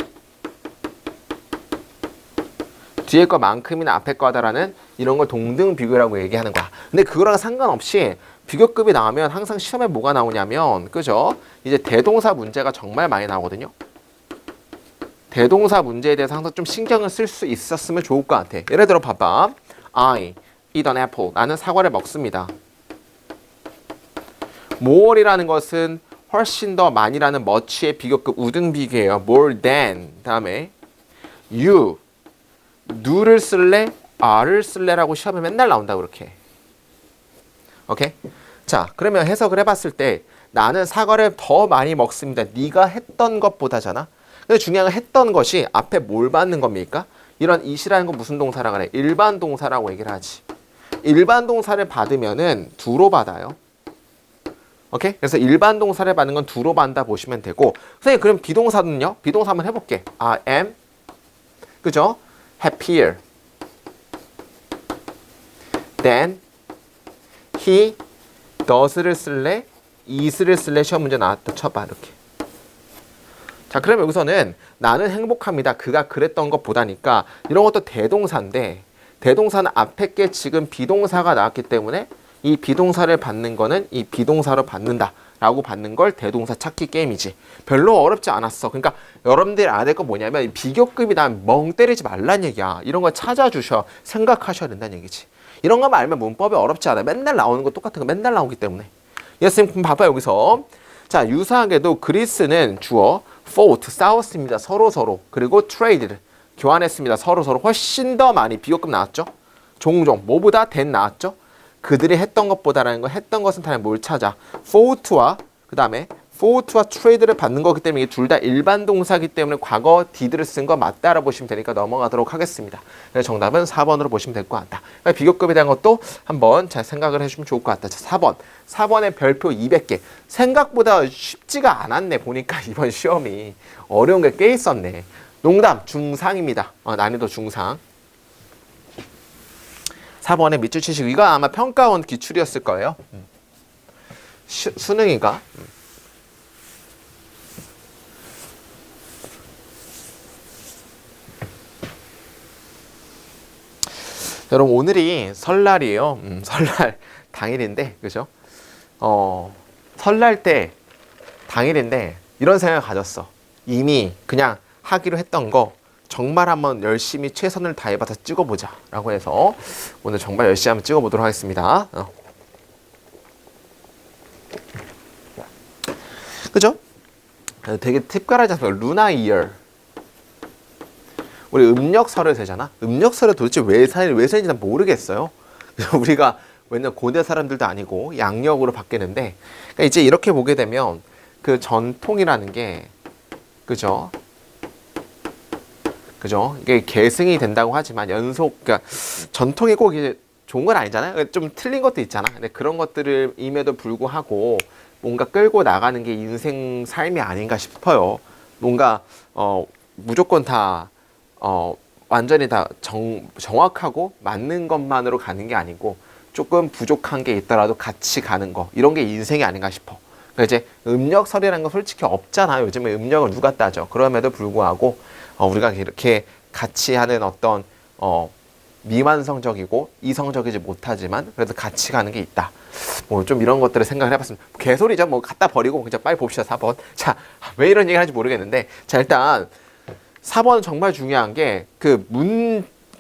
뒤에 거만큼이나 앞에 거다라는 이런 걸 동등 비교라고 얘기하는 거야. 근데 그거랑 상관없이 비교급이 나오면 항상 시험에 뭐가 나오냐면, 그죠? 이제 대동사 문제가 정말 많이 나오거든요. 대동사 문제에 대해서 항상 좀 신경을 쓸 수 있었으면 좋을 것 같아. 예를 들어 봐봐. I eat an apple. 나는 사과를 먹습니다. more이라는 것은 훨씬 더 많이라는 much의 비교급 우등비교예요. more than. 다음에 you. do를 쓸래? are를 쓸래라고 시험에 맨날 나온다고 그렇게. 오케이? 자, 그러면 해석을 해봤을 때 나는 사과를 더 많이 먹습니다. 네가 했던 것보다잖아. 근데 중요한 건 했던 것이 앞에 뭘 받는 겁니까? 이런 it이라는 건 무슨 동사라고 그래? 일반 동사라고 얘기를 하지. 일반 동사를 받으면은 do로 받아요. 오케이? 그래서 일반 동사를 받는 건 do로 받는다 보시면 되고, 선생님 그럼 비동사는요? 비동사 한번 해볼게. I am, 그죠? happier than he does를 쓸래? is를 쓸래? 시험 문제 나왔다 쳐봐 이렇게. 자, 그럼 여기서는 나는 행복합니다. 그가 그랬던 것보다니까 이런 것도 대동사인데 대동사는 앞에 게 지금 비동사가 나왔기 때문에 이 비동사를 받는 거는 이 비동사로 받는다 라고 받는 걸 대동사 찾기 게임이지. 별로 어렵지 않았어. 그러니까 여러분들이 알아야 될 건 뭐냐면 비교급이 나면 멍 때리지 말란 얘기야. 이런 걸 찾아주셔. 생각하셔야 된다는 얘기지. 이런 거만 알면 문법이 어렵지 않아. 맨날 나오는 거 똑같은 거 맨날 나오기 때문에. 예수님 그럼 봐봐 여기서. 자, 유사하게도 그리스는 주어 fought 싸웠습니다. 서로 그리고 traded 교환했습니다. 서로 훨씬 더 많이 비교급 나왔죠. 종종 뭐보다 than 나왔죠. 그들이 했던 것보다라는 거 했던 것은 다른 뭘 찾아. fought와 그 다음에 fought와 trade를 받는 거기 때문에 둘 다 일반 동사기 때문에 과거 did를 쓴 거 맞다라 보시면 되니까 넘어가도록 하겠습니다. 그래서 정답은 4번으로 보시면 될 것 같다. 그러니까 비교급에 대한 것도 한번 잘 생각을 해주시면 좋을 것 같다. 자, 4번. 4번의 별표 200개. 생각보다 쉽지가 않았네. 보니까 이번 시험이 어려운 게 꽤 있었네. 농담 중상입니다. 난이도 중상. 4번의 밑줄 치시고 이거 아마 평가원 기출이었을 거예요. 수능인가? 여러분 오늘이 설날이에요. 설날 당일인데 그죠? 설날 때 당일인데 이런 생각을 가졌어. 이미 그냥 하기로 했던 거 정말 한번 열심히 최선을 다해봐서 찍어보자 라고 해서 오늘 정말 열심히 한번 찍어보도록 하겠습니다. 그죠? 되게 팁가라지 않습니까? 루나 이어. 우리 음력설을 세잖아. 음력설을 도대체 왜 세는지 난 모르겠어요. 우리가 맨날 고대 사람들도 아니고 양력으로 바뀌는데 그러니까 이제 이렇게 보게 되면 그 전통이라는 게 그죠? 이게 계승이 된다고 하지만 그러니까 전통이 꼭 이제 좋은 건 아니잖아요. 좀 틀린 것도 있잖아. 근데 그런 것들을 임에도 불구하고 뭔가 끌고 나가는 게 인생 삶이 아닌가 싶어요. 뭔가 무조건 다 완전히 다 정확하고 맞는 것만으로 가는 게 아니고 조금 부족한 게 있더라도 같이 가는 거 이런 게 인생이 아닌가 싶어. 그러니까 이제 음력설이라는 건 솔직히 없잖아. 요즘에 음력을 누가 따져. 그럼에도 불구하고 우리가 이렇게 같이 하는 어떤 미완성적이고 이성적이지 못하지만 그래도 같이 가는 게 있다. 뭐 좀 이런 것들을 생각을 해봤습니다. 개소리죠. 뭐 갖다 버리고 그냥 빨리 봅시다. 4번. 자, 왜 이런 얘기를 하는지 모르겠는데 자 일단 4번은 정말 중요한 게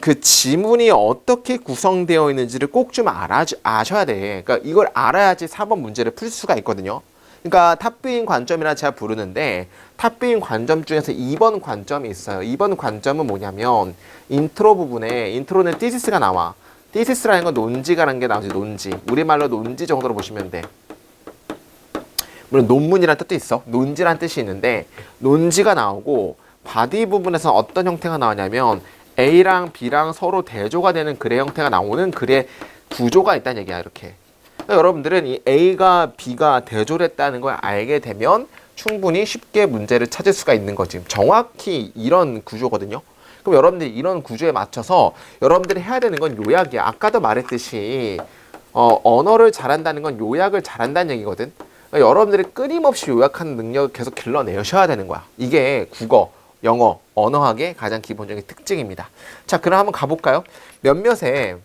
그 지문이 어떻게 구성되어 있는지를 꼭 좀 아셔야 돼. 그러니까 이걸 알아야지 4번 문제를 풀 수가 있거든요. 그러니까 탑뷰인 관점이라 제가 부르는데 탑뷰인 관점 중에서 2번 관점이 있어요. 2번 관점은 뭐냐면 인트로 부분에 인트로는 thesis가 나와. thesis라는 건 논지가라는 게 나오지. 논지. 우리말로 논지 정도로 보시면 돼. 물론 논문이라는 뜻도 있어. 논지라는 뜻이 있는데 논지가 나오고 바디 부분에서 어떤 형태가 나오냐면 A랑 B랑 서로 대조가 되는 글의 형태가 나오는 글의 구조가 있다는 얘기야. 이렇게. 그러니까 여러분들은 이 A가 B가 대조를 했다는 걸 알게 되면 충분히 쉽게 문제를 찾을 수가 있는 거지. 정확히 이런 구조거든요. 그럼 여러분들이 이런 구조에 맞춰서 여러분들이 해야 되는 건 요약이야. 아까도 말했듯이 언어를 잘한다는 건 요약을 잘한다는 얘기거든. 그러니까 여러분들이 끊임없이 요약하는 능력을 계속 길러내셔야 되는 거야. 이게 국어, 영어, 언어학의 가장 기본적인 특징입니다. 자, 그럼 한번 가볼까요? 몇몇의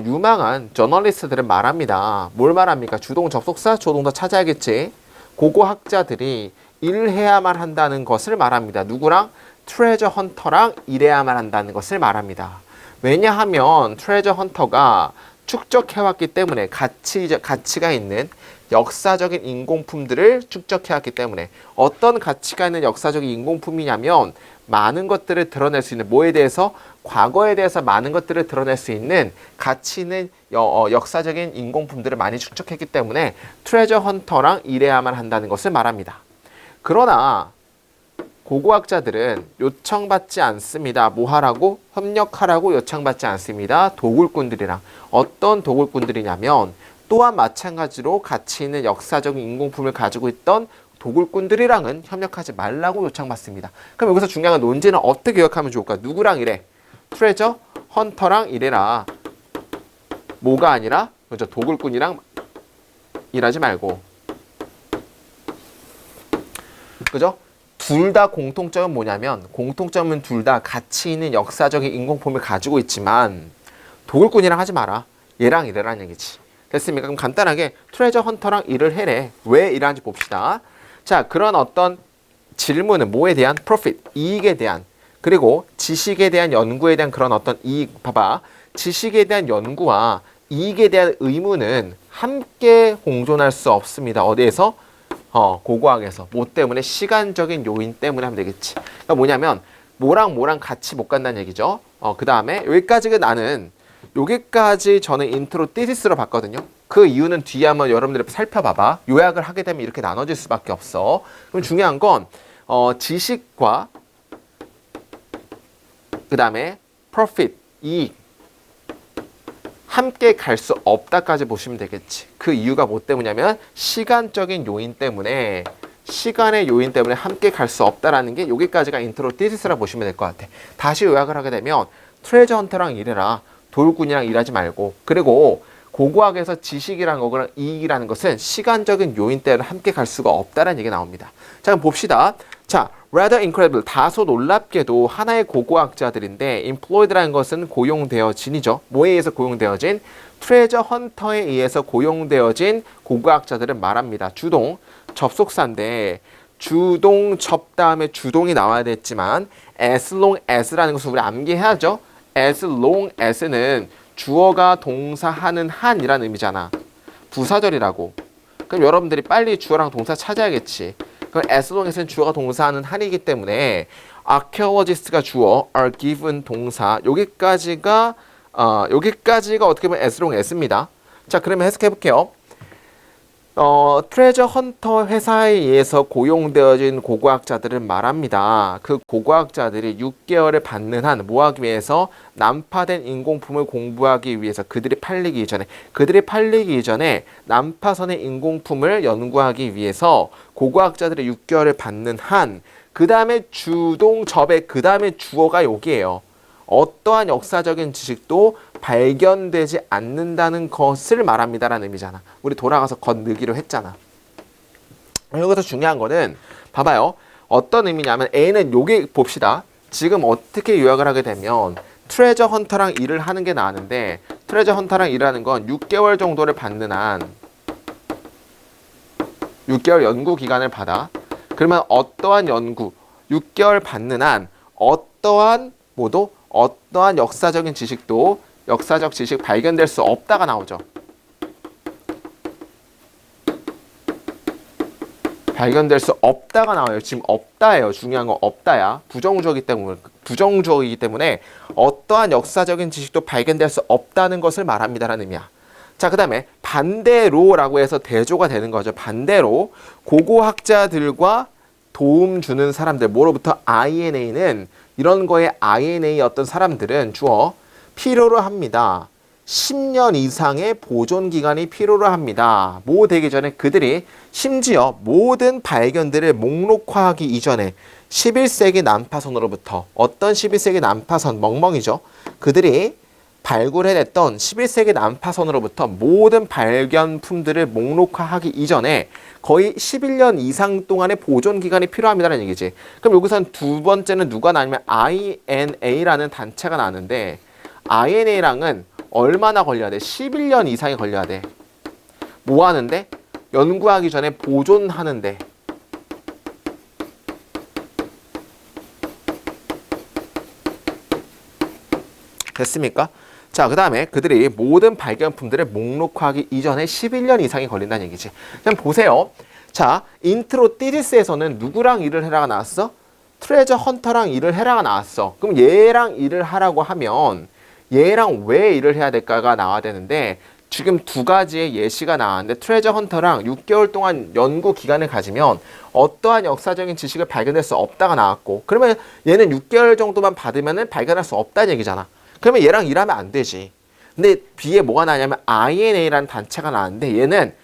유망한 저널리스트들은 말합니다. 뭘 말합니까? 주동 접속사, 조동사 찾아야겠지. 고고학자들이 일해야만 한다는 것을 말합니다. 누구랑? 트레저 헌터랑 일해야만 한다는 것을 말합니다. 왜냐하면 트레저 헌터가 축적해왔기 때문에 가치가 있는 역사적인 인공품들을 축적해왔기 때문에 어떤 가치가 있는 역사적인 인공품이냐면 많은 것들을 드러낼 수 있는 뭐에 대해서 과거에 대해서 많은 것들을 드러낼 수 있는 가치 있는 역사적인 인공품들을 많이 축적했기 때문에 트레저 헌터랑 일해야만 한다는 것을 말합니다. 그러나 고고학자들은 요청받지 않습니다. 뭐 하라고? 협력하라고 요청받지 않습니다. 도굴꾼들이랑. 어떤 도굴꾼들이냐면 또한 마찬가지로 가치 있는 역사적인 인공품을 가지고 있던 도굴꾼들이랑은 협력하지 말라고 요청받습니다. 그럼 여기서 중요한 논지는 어떻게 기억하면 좋을까? 누구랑 일해? 트레저 헌터랑 일해라. 뭐가 아니라 그죠? 도굴꾼이랑 일하지 말고. 그죠? 둘 다 공통점은 뭐냐면 공통점은 둘 다 가치 있는 역사적인 인공품을 가지고 있지만 도굴꾼이랑 하지 마라. 얘랑 일해라는 얘기지. 됐습니까? 그럼 간단하게 트레저 헌터랑 일을 해래. 왜 일하는지 봅시다. 자, 그런 어떤 질문은 뭐에 대한 profit, 이익에 대한 그리고 지식에 대한 연구에 대한 그런 어떤 이익 봐봐. 지식에 대한 연구와 이익에 대한 의무는 함께 공존할 수 없습니다. 어디에서? 고고학에서. 뭐 때문에? 시간적인 요인 때문에 하면 되겠지. 그러니까 뭐냐면 뭐랑 같이 못 간다는 얘기죠. 그 다음에 여기까지 저는 인트로 띠시스로 봤거든요. 그 이유는 뒤에 한번 여러분들이 살펴봐봐. 요약을 하게 되면 이렇게 나눠질 수밖에 없어. 그럼 중요한 건 지식과 그 다음에 profit, 이익 함께 갈 수 없다까지 보시면 되겠지. 그 이유가 뭐 때문이냐면 시간적인 요인 때문에 시간의 요인 때문에 함께 갈 수 없다라는 게 여기까지가 인트로 띠시스라 보시면 될 것 같아. 다시 요약을 하게 되면 트레저 헌터랑 일해라. 도굴꾼이랑 일하지 말고. 그리고 고고학에서 지식이라는 거랑 이익이라는 것은 시간적인 요인 때문에 함께 갈 수가 없다라는 얘기가 나옵니다. 자, 그럼 봅시다. 자, rather incredible, 다소 놀랍게도 하나의 고고학자들인데 employed라는 것은 고용되어진이죠. 뭐에 의해서 고용되어진? 트레저 헌터에 의해서 고용되어진 고고학자들을 말합니다. 주동, 접속사인데 주동 접 다음에 주동이 나와야 됐지만 as long as라는 것을 우리 암기해야죠. as long as는 주어가 동사하는 한이라는 의미잖아. 부사절이라고. 그럼 여러분들이 빨리 주어랑 동사 찾아야겠지. 그럼 as long as는 주어가 동사하는 한이기 때문에 archaeologist가 주어, are given 동사. 여기까지가 어떻게 보면 as long as입니다. 자, 그러면 해석해 볼게요. 트레저 헌터 회사에 의해서 고용되어진 고고학자들은 말합니다. 그 고고학자들이 6개월을 받는 한 뭐 하기 위해서? 난파된 인공품을 공부하기 위해서 그들이 팔리기 이전에 난파선의 인공품을 연구하기 위해서 고고학자들이 6개월을 받는 한 그 다음에 주동접의 그 다음에 주어가 여기예요. 어떠한 역사적인 지식도 발견되지 않는다는 것을 말합니다라는 의미잖아. 우리 돌아가서 건너기로 했잖아. 여기서 중요한 거는 봐봐요. 어떤 의미냐면 A는 요게 봅시다. 지금 어떻게 요약을 하게 되면 트레저 헌터랑 일을 하는 게 나았는데 트레저 헌터랑 일하는 건 6개월 정도를 받는 한 6개월 연구 기간을 받아. 그러면 어떠한 연구 6개월 받는 한 어떠한 역사적인 지식도 역사적 지식 발견될 수 없다가 나오죠. 발견될 수 없다가 나와요. 지금 없다예요. 중요한 건 없다야. 부정주어이기 때문에 어떠한 역사적인 지식도 발견될 수 없다는 것을 말합니다라는 의미야. 자, 그 다음에 반대로라고 해서 대조가 되는 거죠. 반대로 고고학자들과 도움 주는 사람들, 뭐로부터 INA는 이런 거에 INA 어떤 사람들은 주어 필요로 합니다. 10년 이상의 보존 기간이 필요로 합니다. 뭐 되기 전에 그들이 심지어 모든 발견들을 목록화하기 이전에 11세기 난파선으로부터 어떤 11세기 난파선 멍멍이죠. 그들이 발굴해냈던 11세기 난파선으로부터 모든 발견품들을 목록화하기 이전에 거의 11년 이상 동안의 보존 기간이 필요합니다라는 얘기지. 그럼 여기서는 두 번째는 누가 나냐면 INA라는 단체가 나는데 INA랑은 얼마나 걸려야 돼? 11년 이상이 걸려야 돼. 뭐 하는데? 연구하기 전에 보존하는데. 됐습니까? 자, 그 다음에 그들이 모든 발견품들을 목록화하기 이전에 11년 이상이 걸린다는 얘기지. 그럼 보세요. 자, 인트로 띠디스에서는 누구랑 일을 해라가 나왔어? 트레저 헌터랑 일을 해라가 나왔어. 그럼 얘랑 일을 하라고 하면 얘랑 왜 일을 해야 될까가 나와야 되는데 지금 두 가지의 예시가 나왔는데 트레저 헌터랑 6개월 동안 연구 기간을 가지면 어떠한 역사적인 지식을 발견할 수 없다가 나왔고 그러면 얘는 6개월 정도만 받으면 발견할 수 없다는 얘기잖아. 그러면 얘랑 일하면 안 되지. 근데 B에 뭐가 나냐면 INA라는 단체가 나왔는데 얘는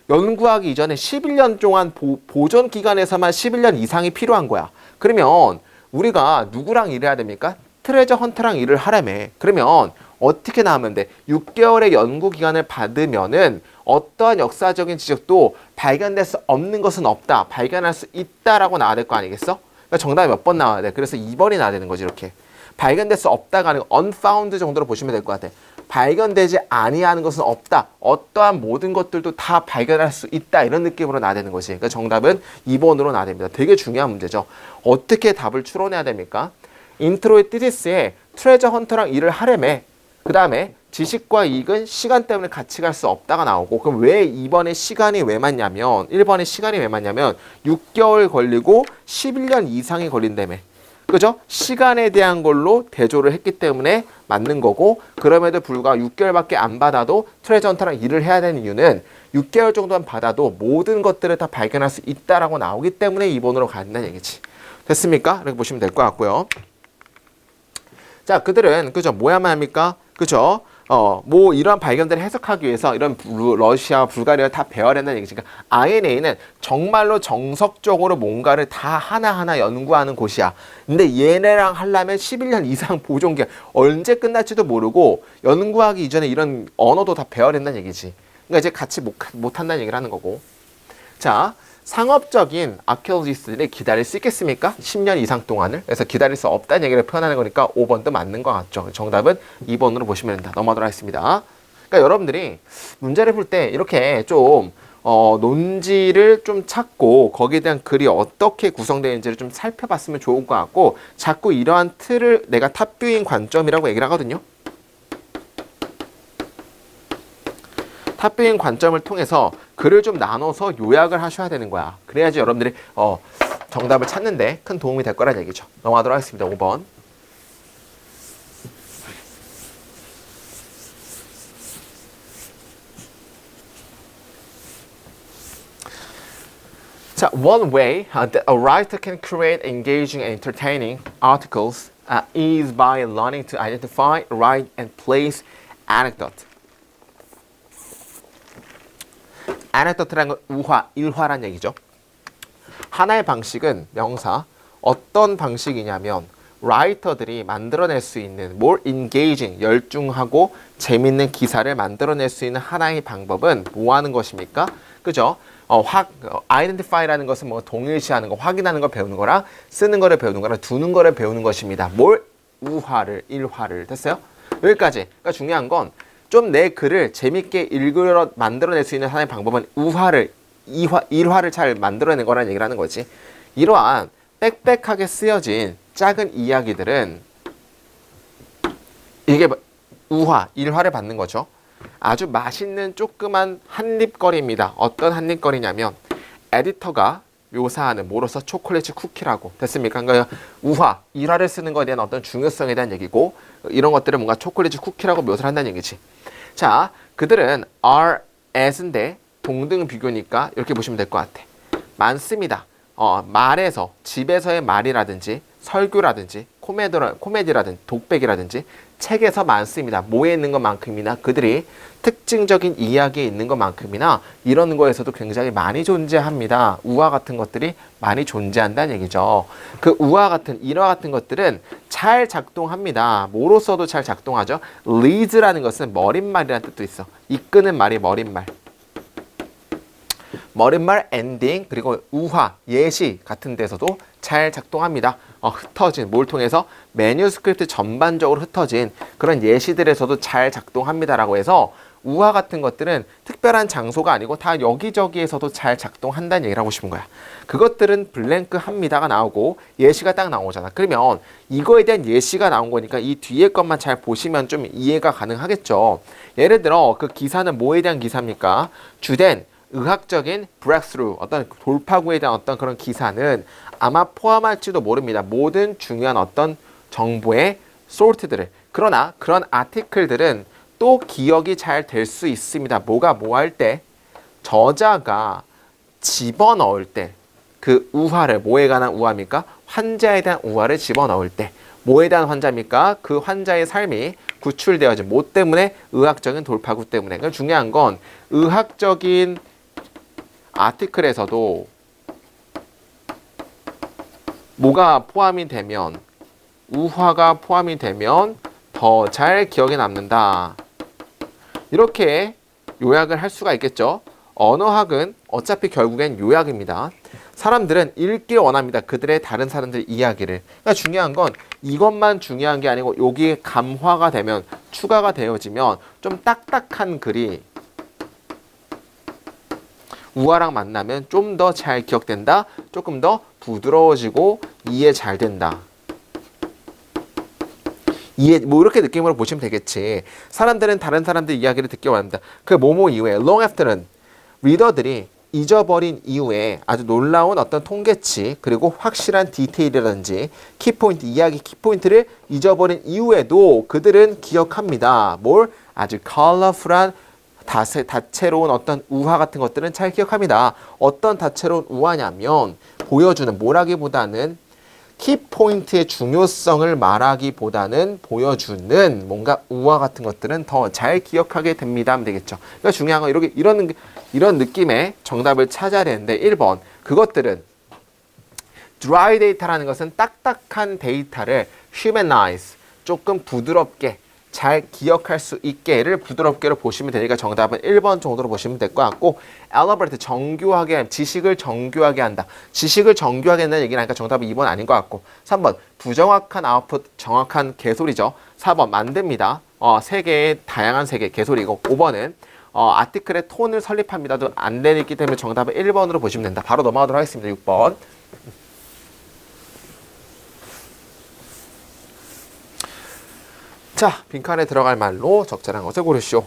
연구하기 이전에 11년 동안 보존 기간에서만 11년 이상이 필요한 거야. 그러면 우리가 누구랑 일해야 됩니까? 트레저 헌터랑 일을 하라며. 그러면 어떻게 나오면 돼? 6개월의 연구 기간을 받으면은 어떠한 역사적인 지적도 발견될 수 없는 것은 없다. 발견할 수 있다라고 나와야 될 거 아니겠어? 그러니까 정답이 몇 번 나와야 돼? 그래서 2번이 나와야 되는 거지, 이렇게. 발견될 수 없다가 아니고 unfound 정도로 보시면 될 것 같아. 발견되지 아니하는 것은 없다. 어떠한 모든 것들도 다 발견할 수 있다. 이런 느낌으로 나와야 되는 거지. 그러니까 정답은 2번으로 나와야 됩니다. 되게 중요한 문제죠. 어떻게 답을 추론해야 됩니까? 인트로의 띠디스에 트레저 헌터랑 일을 하려매. 그 다음에 지식과 이익은 시간 때문에 같이 갈 수 없다가 나오고 그럼 왜 2번에 시간이 왜 맞냐면 1번에 시간이 왜 맞냐면 6개월 걸리고 11년 이상이 걸린다며. 그죠? 시간에 대한 걸로 대조를 했기 때문에 맞는 거고 그럼에도 불구하고 6개월밖에 안 받아도 트레저 헌터랑 일을 해야 되는 이유는 6개월 정도만 받아도 모든 것들을 다 발견할 수 있다라고 나오기 때문에 2번으로 간다는 얘기지. 됐습니까? 이렇게 보시면 될 것 같고요. 자, 그들은 그죠? 뭐야만 합니까? 그죠? 뭐 이러한 발견들을 해석하기 위해서 이런 러시아, 불가리아를 다 배워야 된다는 얘기지. 그러니까 INA는 정말로 정석적으로 뭔가를 다 하나하나 연구하는 곳이야. 근데 얘네랑 하려면 11년 이상 보존기간 언제 끝날지도 모르고 연구하기 이전에 이런 언어도 다 배워야 된다는 얘기지. 그러니까 이제 같이 못 한다는 얘기를 하는 거고. 자, 상업적인 아키올로지스트들이 기다릴 수 있겠습니까? 10년 이상 동안을. 그래서 기다릴 수 없다는 얘기를 표현하는 거니까 5번도 맞는 것 같죠. 정답은 2번으로 보시면 된다. 넘어가도록 하겠습니다. 그러니까 여러분들이 문제를 풀 때 이렇게 좀 논지를 좀 찾고 거기에 대한 글이 어떻게 구성되어 있는지를 좀 살펴봤으면 좋을 것 같고 자꾸 이러한 틀을 내가 탑뷰인 관점이라고 얘기를 하거든요. 탑뷰인 관점을 통해서 글을 좀 나눠서 요약을 하셔야 되는 거야. 그래야지 여러분들이 정답을 찾는데 큰 도움이 될 거란 얘기죠. 넘어가도록 하겠습니다. 5번. 자, one way that a writer can create engaging and entertaining articles is by learning to identify, write, and place anecdote. anecdote라는 건 우화, 일화란 얘기죠. 하나의 방식은 명사, 어떤 방식이냐면 라이터들이 만들어낼 수 있는 more engaging, 열중하고 재밌는 기사를 만들어낼 수 있는 하나의 방법은 뭐 하는 것입니까? 그죠? identify라는 것은 뭐 동일시하는 거, 확인하는 걸 배우는 거랑 쓰는 거를 배우는 거랑 두는 거를 배우는 것입니다. 뭘? 우화를, 일화를. 됐어요? 여기까지. 그러니까 중요한 건 좀 내 글을 재밌게 만들어낼 수 있는 하나의 방법은 일화를 잘 만들어낸 거라는 얘기를 하는 거지. 이러한 빽빽하게 쓰여진 작은 이야기들은 이게 일화를 받는 거죠. 아주 맛있는 조그만 한입거리입니다. 어떤 한입거리냐면 에디터가 묘사하는 뭐로서 초콜릿 쿠키라고. 됐습니까? 그러니까 일화를 쓰는 것에 대한 어떤 중요성에 대한 얘기고 이런 것들을 뭔가 초콜릿 쿠키라고 묘사를 한다는 얘기지. 자, 그들은 are as인데 동등 비교니까 이렇게 보시면 될 것 같아. 많습니다. 말에서 집에서의 말이라든지 설교라든지 코미디라든지 독백이라든지 책에서 많습니다. 뭐에 있는 것만큼이나 그들이 특징적인 이야기에 있는 것만큼이나 이런 거에서도 굉장히 많이 존재합니다. 우화 같은 것들이 많이 존재한다는 얘기죠. 그 우화 같은 일화 같은 것들은 잘 작동합니다. 뭐로써도 잘 작동하죠. leads라는 것은 머릿말이라는 뜻도 있어. 이끄는 말이 머릿말. 머릿말 엔딩 그리고 우화, 예시 같은 데서도 잘 작동합니다. 흩어진 뭘 통해서 매뉴스크립트 전반적으로 흩어진 그런 예시들에서도 잘 작동합니다라고 해서 우화 같은 것들은 특별한 장소가 아니고 다 여기저기에서도 잘 작동한다는 얘기를 하고 싶은 거야. 그것들은 블랭크 합니다가 나오고 예시가 딱 나오잖아. 그러면 이거에 대한 예시가 나온 거니까 이 뒤에 것만 잘 보시면 좀 이해가 가능하겠죠. 예를 들어 그 기사는 뭐에 대한 기사입니까? 주된 의학적인 breakthrough, 어떤 돌파구에 대한 어떤 그런 기사는 아마 포함할지도 모릅니다. 모든 중요한 어떤 정보의 소트들을. 그러나 그런 아티클들은 또 기억이 잘 될 수 있습니다. 뭐가 뭐 할 때? 저자가 집어넣을 때 그 우화를, 뭐에 관한 우화입니까? 환자에 대한 우화를 집어넣을 때. 뭐에 대한 환자입니까? 그 환자의 삶이 구출되어진 뭐 때문에? 의학적인 돌파구 때문에. 그러니까 중요한 건 의학적인 아티클에서도 뭐가 포함이 되면, 우화가 포함이 되면 더 잘 기억에 남는다. 이렇게 요약을 할 수가 있겠죠. 언어학은 어차피 결국엔 요약입니다. 사람들은 읽길 원합니다. 그들의 다른 사람들의 이야기를. 그러니까 중요한 건 이것만 중요한 게 아니고 여기에 감화가 되면, 추가가 되어지면 좀 딱딱한 글이 우화랑 만나면 좀 더 잘 기억된다. 조금 더 부드러워지고 이해 잘 된다. 이해, 뭐 이렇게 느낌으로 보시면 되겠지. 사람들은 다른 사람들 이야기를 듣기 원합니다. 그 뭐뭐 이후에 long after는 리더들이 잊어버린 이후에 아주 놀라운 어떤 통계치 그리고 확실한 디테일이라든지 키포인트, 이야기 키포인트를 잊어버린 이후에도 그들은 기억합니다. 뭘? 아주 컬러풀한 다채로운 어떤 우화 같은 것들은 잘 기억합니다. 어떤 다채로운 우화냐면 보여주는, 뭐라기보다는 키포인트의 중요성을 말하기보다는 보여주는 뭔가 우화 같은 것들은 더 잘 기억하게 됩니다 하면 되겠죠. 그러니까 중요한 건 이렇게 이런 느낌의 정답을 찾아야 되는데 1번 그것들은 dry data라는 것은 딱딱한 데이터를 humanize, 조금 부드럽게 잘 기억할 수 있게를 부드럽게로 보시면 되니까 정답은 1번 정도로 보시면 될 것 같고, elaborate, 정교하게, 지식을 정교하게 한다. 지식을 정교하게 한다는 얘기는 하니까 정답은 2번 아닌 것 같고, 3번 부정확한 아웃풋, 정확한 개소리죠. 4번 만듭니다. 세 개의 다양한 세 개 개소리고, 5번은 아티클의 톤을 설립합니다도 안 되기 때문에 정답은 1번으로 보시면 된다. 바로 넘어가도록 하겠습니다. 6번. 자, 빈칸에 들어갈 말로 적절한 것을 고르시오.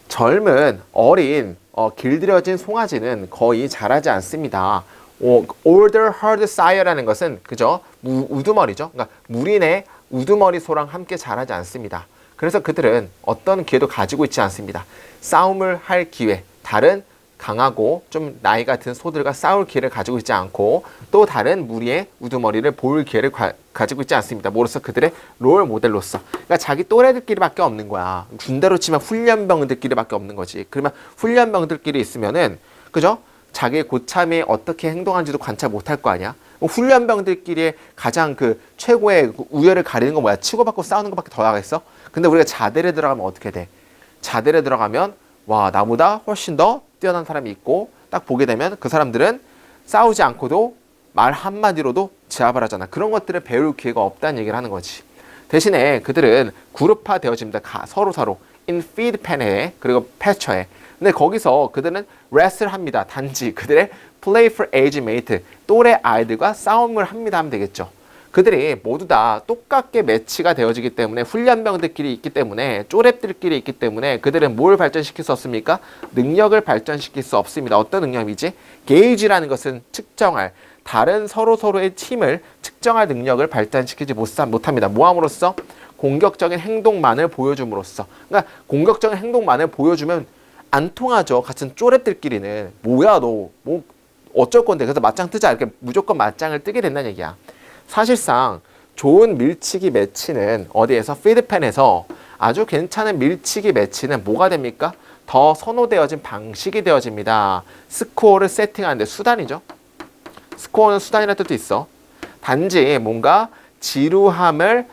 젊은, 어린, 길들여진 송아지는 거의 자라지 않습니다. older herd sire라는 것은 그죠? 우두머리죠. 그러니까 무린의 우두머리 소랑 함께 자라지 않습니다. 그래서 그들은 어떤 기회도 가지고 있지 않습니다. 싸움을 할 기회, 다른 강하고 좀 나이가 든 소들과 싸울 기회를 가지고 있지 않고 또 다른 무리의 우두머리를 볼 기회를 가지고 있지 않습니다. 뭐로서? 그들의 롤 모델로서. 그러니까 자기 또래들끼리밖에 없는 거야. 군대로 치면 훈련병들끼리밖에 없는 거지. 그러면 훈련병들끼리 있으면은 그죠? 자기의 고참이 어떻게 행동하는지도 관찰 못할 거 아니야. 훈련병들끼리의 가장 그 최고의 우열을 가리는 건 뭐야? 치고받고 싸우는 것밖에 더 나가겠어? 근데 우리가 자대에 들어가면 어떻게 돼? 자대에 들어가면 와, 나보다 훨씬 더 뛰어난 사람이 있고 딱 보게 되면 그 사람들은 싸우지 않고도 말 한마디로도 제압을 하잖아. 그런 것들을 배울 기회가 없다는 얘기를 하는 거지. 대신에 그들은 그룹화 되어집니다. 서로 in feed pen에 그리고 patcher에. 근데 거기서 그들은 wrestle 합니다. 단지 그들의 play for age mate, 또래 아이들과 싸움을 합니다 하면 되겠죠. 그들이 모두 다 똑같게 매치가 되어지기 때문에 훈련병들끼리 있기 때문에 쪼랩들끼리 있기 때문에 그들은 뭘 발전시킬 수 없습니까? 능력을 발전시킬 수 없습니다. 어떤 능력이지? 게이지라는 것은 측정할, 다른 서로의 팀을 측정할 능력을 발전시키지 못합니다. 뭐함으로써? 공격적인 행동만을 보여줌으로써. 그러니까 공격적인 행동만을 보여주면 안 통하죠. 같은 쪼랩들끼리는. 뭐야 너 뭐 어쩔 건데. 그래서 맞짱 뜨자. 이렇게 무조건 맞짱을 뜨게 된다는 얘기야. 사실상 좋은 밀치기 매치는 어디에서? 피드펜에서 아주 괜찮은 밀치기 매치는 뭐가 됩니까? 더 선호되어진 방식이 되어집니다. 스코어를 세팅하는데 수단이죠. 스코어는 수단이라는 뜻도 있어. 단지 뭔가 지루함을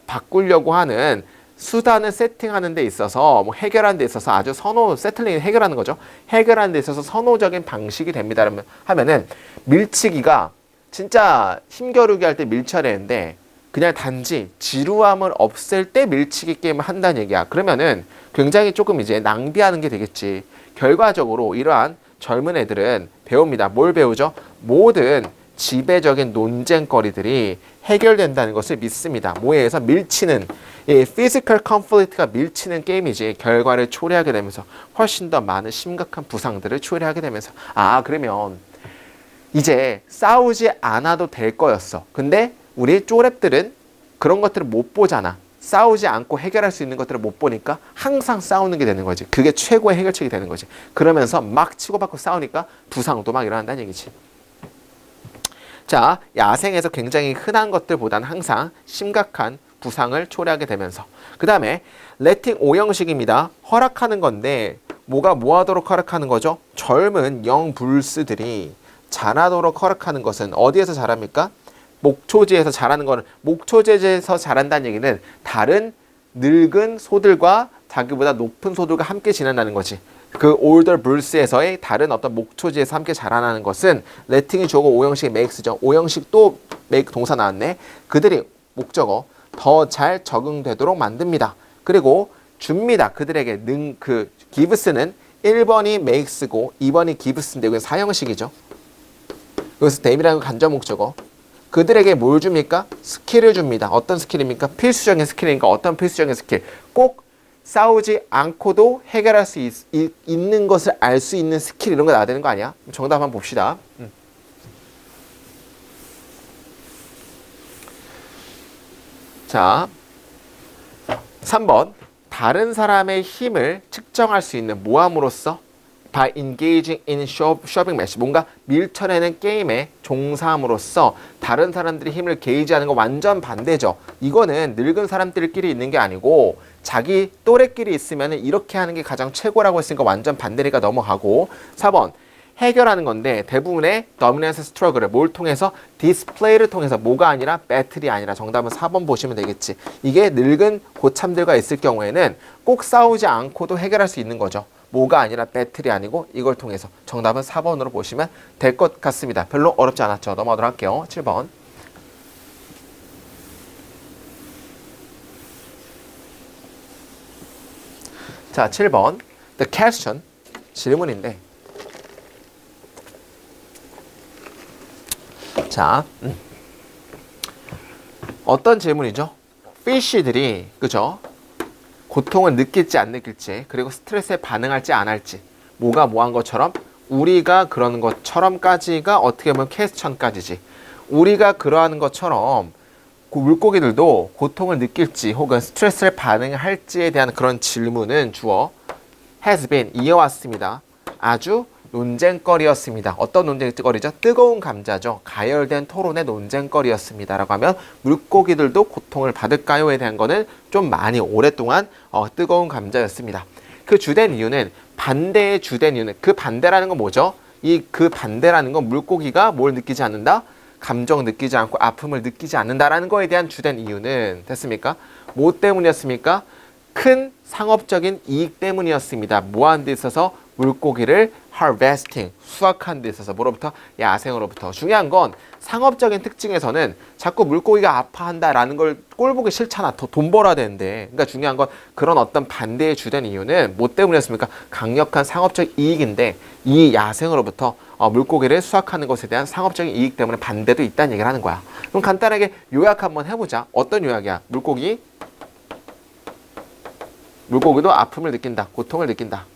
바꾸려고 하는 수단을 세팅하는 데 있어서 뭐 해결하는 데 있어서 아주 세틀링 해결하는 거죠. 해결하는 데 있어서 선호적인 방식이 됩니다. 하면은 밀치기가 진짜 힘겨루기 할 때 밀쳐야 되는데 그냥 단지 지루함을 없앨 때 밀치기 게임을 한다는 얘기야. 그러면은 굉장히 조금 이제 낭비하는 게 되겠지. 결과적으로 이러한 젊은 애들은 배웁니다. 뭘 배우죠? 모든 지배적인 논쟁거리들이 해결된다는 것을 믿습니다. 뭐에 의해서 밀치는 이 physical conflict가 밀치는 게임이지 결과를 초래하게 되면서 훨씬 더 많은 심각한 부상들을 초래하게 되면서 그러면 이제 싸우지 않아도 될 거였어. 근데 우리 쪼랩들은 그런 것들을 못 보잖아. 싸우지 않고 해결할 수 있는 것들을 못 보니까 항상 싸우는 게 되는 거지. 그게 최고의 해결책이 되는 거지. 그러면서 막 치고받고 싸우니까 부상도 막 일어난다는 얘기지. 자, 야생에서 굉장히 흔한 것들보다는 항상 심각한 부상을 초래하게 되면서 그 다음에 레팅 오형식입니다. 허락하는 건데 뭐 하도록 허락하는 거죠? 젊은 영불스들이 자라도록 허락하는 것은 어디에서 자랍니까? 목초지에서 자라는 거는 목초지에서 자란다는 얘기는 다른 늙은 소들과 자기보다 높은 소들과 함께 지낸다는 거지. 그 older bulls에서의 다른 어떤 목초지에서 함께 자라나는 것은 레팅이 주어고 오형식이 make죠. 오형식 또 make 동사 나왔네. 그들이 목적어 더 잘 적응되도록 만듭니다. 그리고 줍니다. 그들에게 gives는 1번이 makes고 2번이 gives인데 이건 사형식이죠. 여기서 them이라는 건 간접 목적어. 그들에게 뭘 줍니까? 스킬을 줍니다. 어떤 스킬입니까? 필수적인 스킬이니까 어떤 필수적인 스킬? 꼭 싸우지 않고도 해결할 수 있는 것을 알 수 있는 스킬 이런 거 나와야 되는 거 아니야? 정답 한번 봅시다. 자, 3번. 다른 사람의 힘을 측정할 수 있는 모함으로써 by engaging in shopping match 뭔가 밀쳐내는 게임에 종사함으로써 다른 사람들이 힘을 게이지하는 거 완전 반대죠. 이거는 늙은 사람들끼리 있는 게 아니고 자기 또래끼리 있으면 이렇게 하는 게 가장 최고라고 했으니까 완전 반대니까 넘어가고 4번 해결하는 건데 대부분의 dominance struggle을 뭘 통해서? 디스플레이를 통해서 뭐가 아니라 배틀이 아니라 정답은 4번 보시면 되겠지. 이게 늙은 고참들과 있을 경우에는 꼭 싸우지 않고도 해결할 수 있는 거죠. 뭐가 아니라 배틀이 아니고 이걸 통해서 정답은 4번으로 보시면 될 것 같습니다. 별로 어렵지 않았죠. 넘어가도록 할게요. 7번. 자, 7번. The question. 질문인데. 자, 어떤 질문이죠? fish들이, 그죠? 고통을 느낄지 안 느낄지, 그리고 스트레스에 반응할지 안 할지, 뭐가 뭐한 것처럼, 우리가 그러는 것처럼까지가 어떻게 보면 퀘스천까지지. 우리가 그러하는 것처럼 그 물고기들도 고통을 느낄지 혹은 스트레스를 반응할지에 대한 그런 질문은 주어 has been 이어왔습니다. 아주 논쟁거리였습니다. 어떤 논쟁거리죠? 뜨거운 감자죠. 가열된 토론의 논쟁거리였습니다. 라고 하면 물고기들도 고통을 받을까요?에 대한 거는 좀 많이 오랫동안 뜨거운 감자였습니다. 그 주된 이유는 반대의 주된 이유는 그 반대라는 건 뭐죠? 그 반대라는 건 물고기가 뭘 느끼지 않는다? 감정 느끼지 않고 아픔을 느끼지 않는다라는 거에 대한 주된 이유는 됐습니까? 뭐 때문이었습니까? 큰 상업적인 이익 때문이었습니다. 뭐하는 데 있어서? 물고기를 harvesting, 수확하는 데 있어서 뭐로부터? 야생으로부터. 중요한 건 상업적인 특징에서는 자꾸 물고기가 아파한다라는 걸 꼴보기 싫잖아. 더 돈 벌어야 되는데. 그러니까 중요한 건 그런 어떤 반대의 주된 이유는 뭐 때문이었습니까? 강력한 상업적 이익인데 이 야생으로부터 물고기를 수확하는 것에 대한 상업적인 이익 때문에 반대도 있다는 얘기를 하는 거야. 그럼 간단하게 요약 한번 해보자. 어떤 요약이야? 물고기도 아픔을 느낀다. 고통을 느낀다.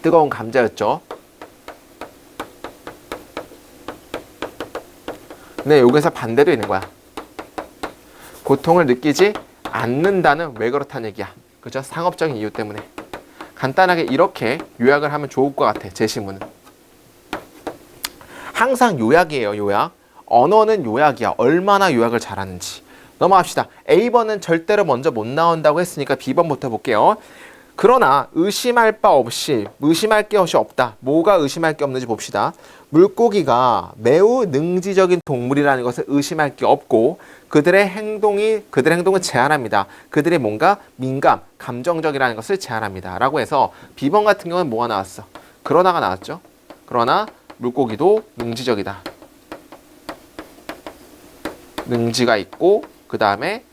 뜨거운 감자였죠. 근데 여기서 반대도 있는 거야. 고통을 느끼지 않는다는 왜 그렇다는 얘기야. 그죠? 상업적인 이유 때문에. 간단하게 이렇게 요약을 하면 좋을 것 같아. 제시문은. 항상 요약이에요. 요약. 언어는 요약이야. 얼마나 요약을 잘하는지. 넘어갑시다. A번은 절대로 먼저 못 나온다고 했으니까 B번부터 볼게요. 그러나 의심할 게 없이 없다. 뭐가 의심할 게 없는지 봅시다. 물고기가 매우 능지적인 동물이라는 것을 의심할 게 없고 그들의 행동은 제한합니다. 그들이 뭔가 민감, 감정적이라는 것을 제한합니다. 라고 해서 B번 같은 경우는 뭐가 나왔어? 그러나가 나왔죠. 그러나 물고기도 능지적이다. 능지가 있고 그 다음에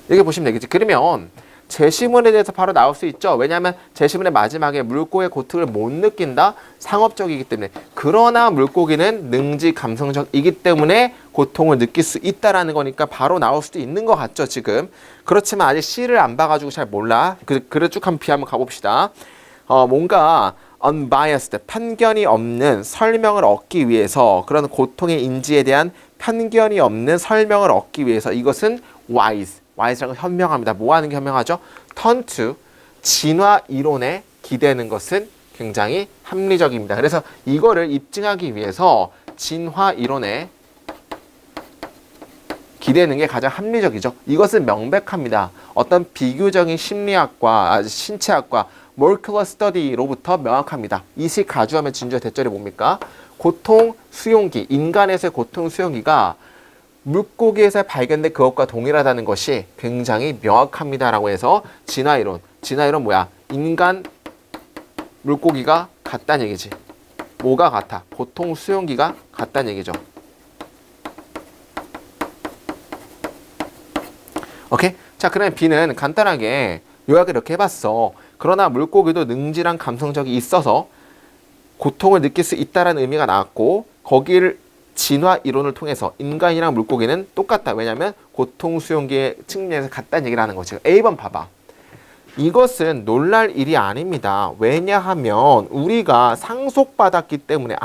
이렇게 보시면 되겠지. 그러면 제시문에 대해서 바로 나올 수 있죠. 왜냐하면 제시문의 마지막에 물고기의 고통을 못 느낀다. 상업적이기 때문에. 그러나 물고기는 능지 감성적이기 때문에 고통을 느낄 수 있다라는 거니까 바로 나올 수도 있는 것 같죠, 지금. 그렇지만 아직 C를 안 봐가지고 잘 몰라. 그래 쭉 한번 B 한번 가봅시다. 뭔가 unbiased, 편견이 없는 설명을 얻기 위해서, 그런 고통의 인지에 대한 편견이 없는 설명을 얻기 위해서 이것은 wise라는 건 현명합니다. 뭐 하는 게 현명하죠? turn to, 진화 이론에 기대는 것은 굉장히 합리적입니다. 그래서 이거를 입증하기 위해서 진화 이론에 기대는 게 가장 합리적이죠. 이것은 명백합니다. 어떤 비교적인 심리학과, 신체학과, molecular study로부터 명확합니다. 이식 가주하면 진주의 대절이 뭡니까? 고통 수용기, 인간에서의 고통 수용기가 물고기에서 발견된 그것과 동일하다는 것이 굉장히 명확합니다라고 해서 진화이론 뭐야? 인간 물고기가 같다는 얘기지. 뭐가 같아? 고통 수용기가 같다는 얘기죠. 오케이? 자, 그러면 B는 간단하게 요약을 이렇게 해봤어. 그러나 물고기도 능지랑 감성적이 있어서 고통을 느낄 수 있다는 의미가 나왔고, 거기를 진화 이론을 통해서 인간이랑 물고기는 똑같다. 왜냐하면 고통 수용기의 측면에서 같다는 얘기를 하는 거지. A번 봐봐. 이것은 놀랄 일이 아닙니다. 왜냐하면 우리가 상속받았기 때문에.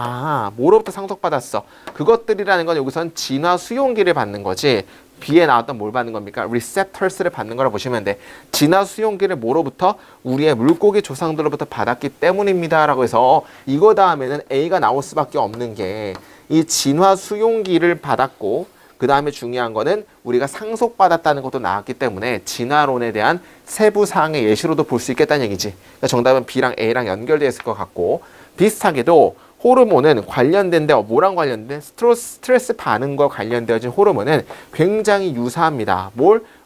뭐로부터 상속받았어? 그것들이라는 건 여기선 진화 수용기를 받는 거지. B에 나왔던 뭘 받는 겁니까? receptors를 받는 거라 보시면 돼. 진화 수용기를 뭐로부터? 우리의 물고기 조상들로부터 받았기 때문입니다. 라고 해서 이거 다음에는 A가 나올 수밖에 없는 게, 이 진화 수용기를 받았고 그 다음에 중요한 거는 우리가 상속받았다는 것도 나왔기 때문에 진화론에 대한 세부 사항의 예시로도 볼 수 있겠다는 얘기지. 그러니까 정답은 B랑 A랑 연결되어 있을 것 같고, 비슷하게도 호르몬은 관련된데, 뭐랑 관련된? 스트레스 반응과 관련되어진 호르몬은 굉장히 유사합니다.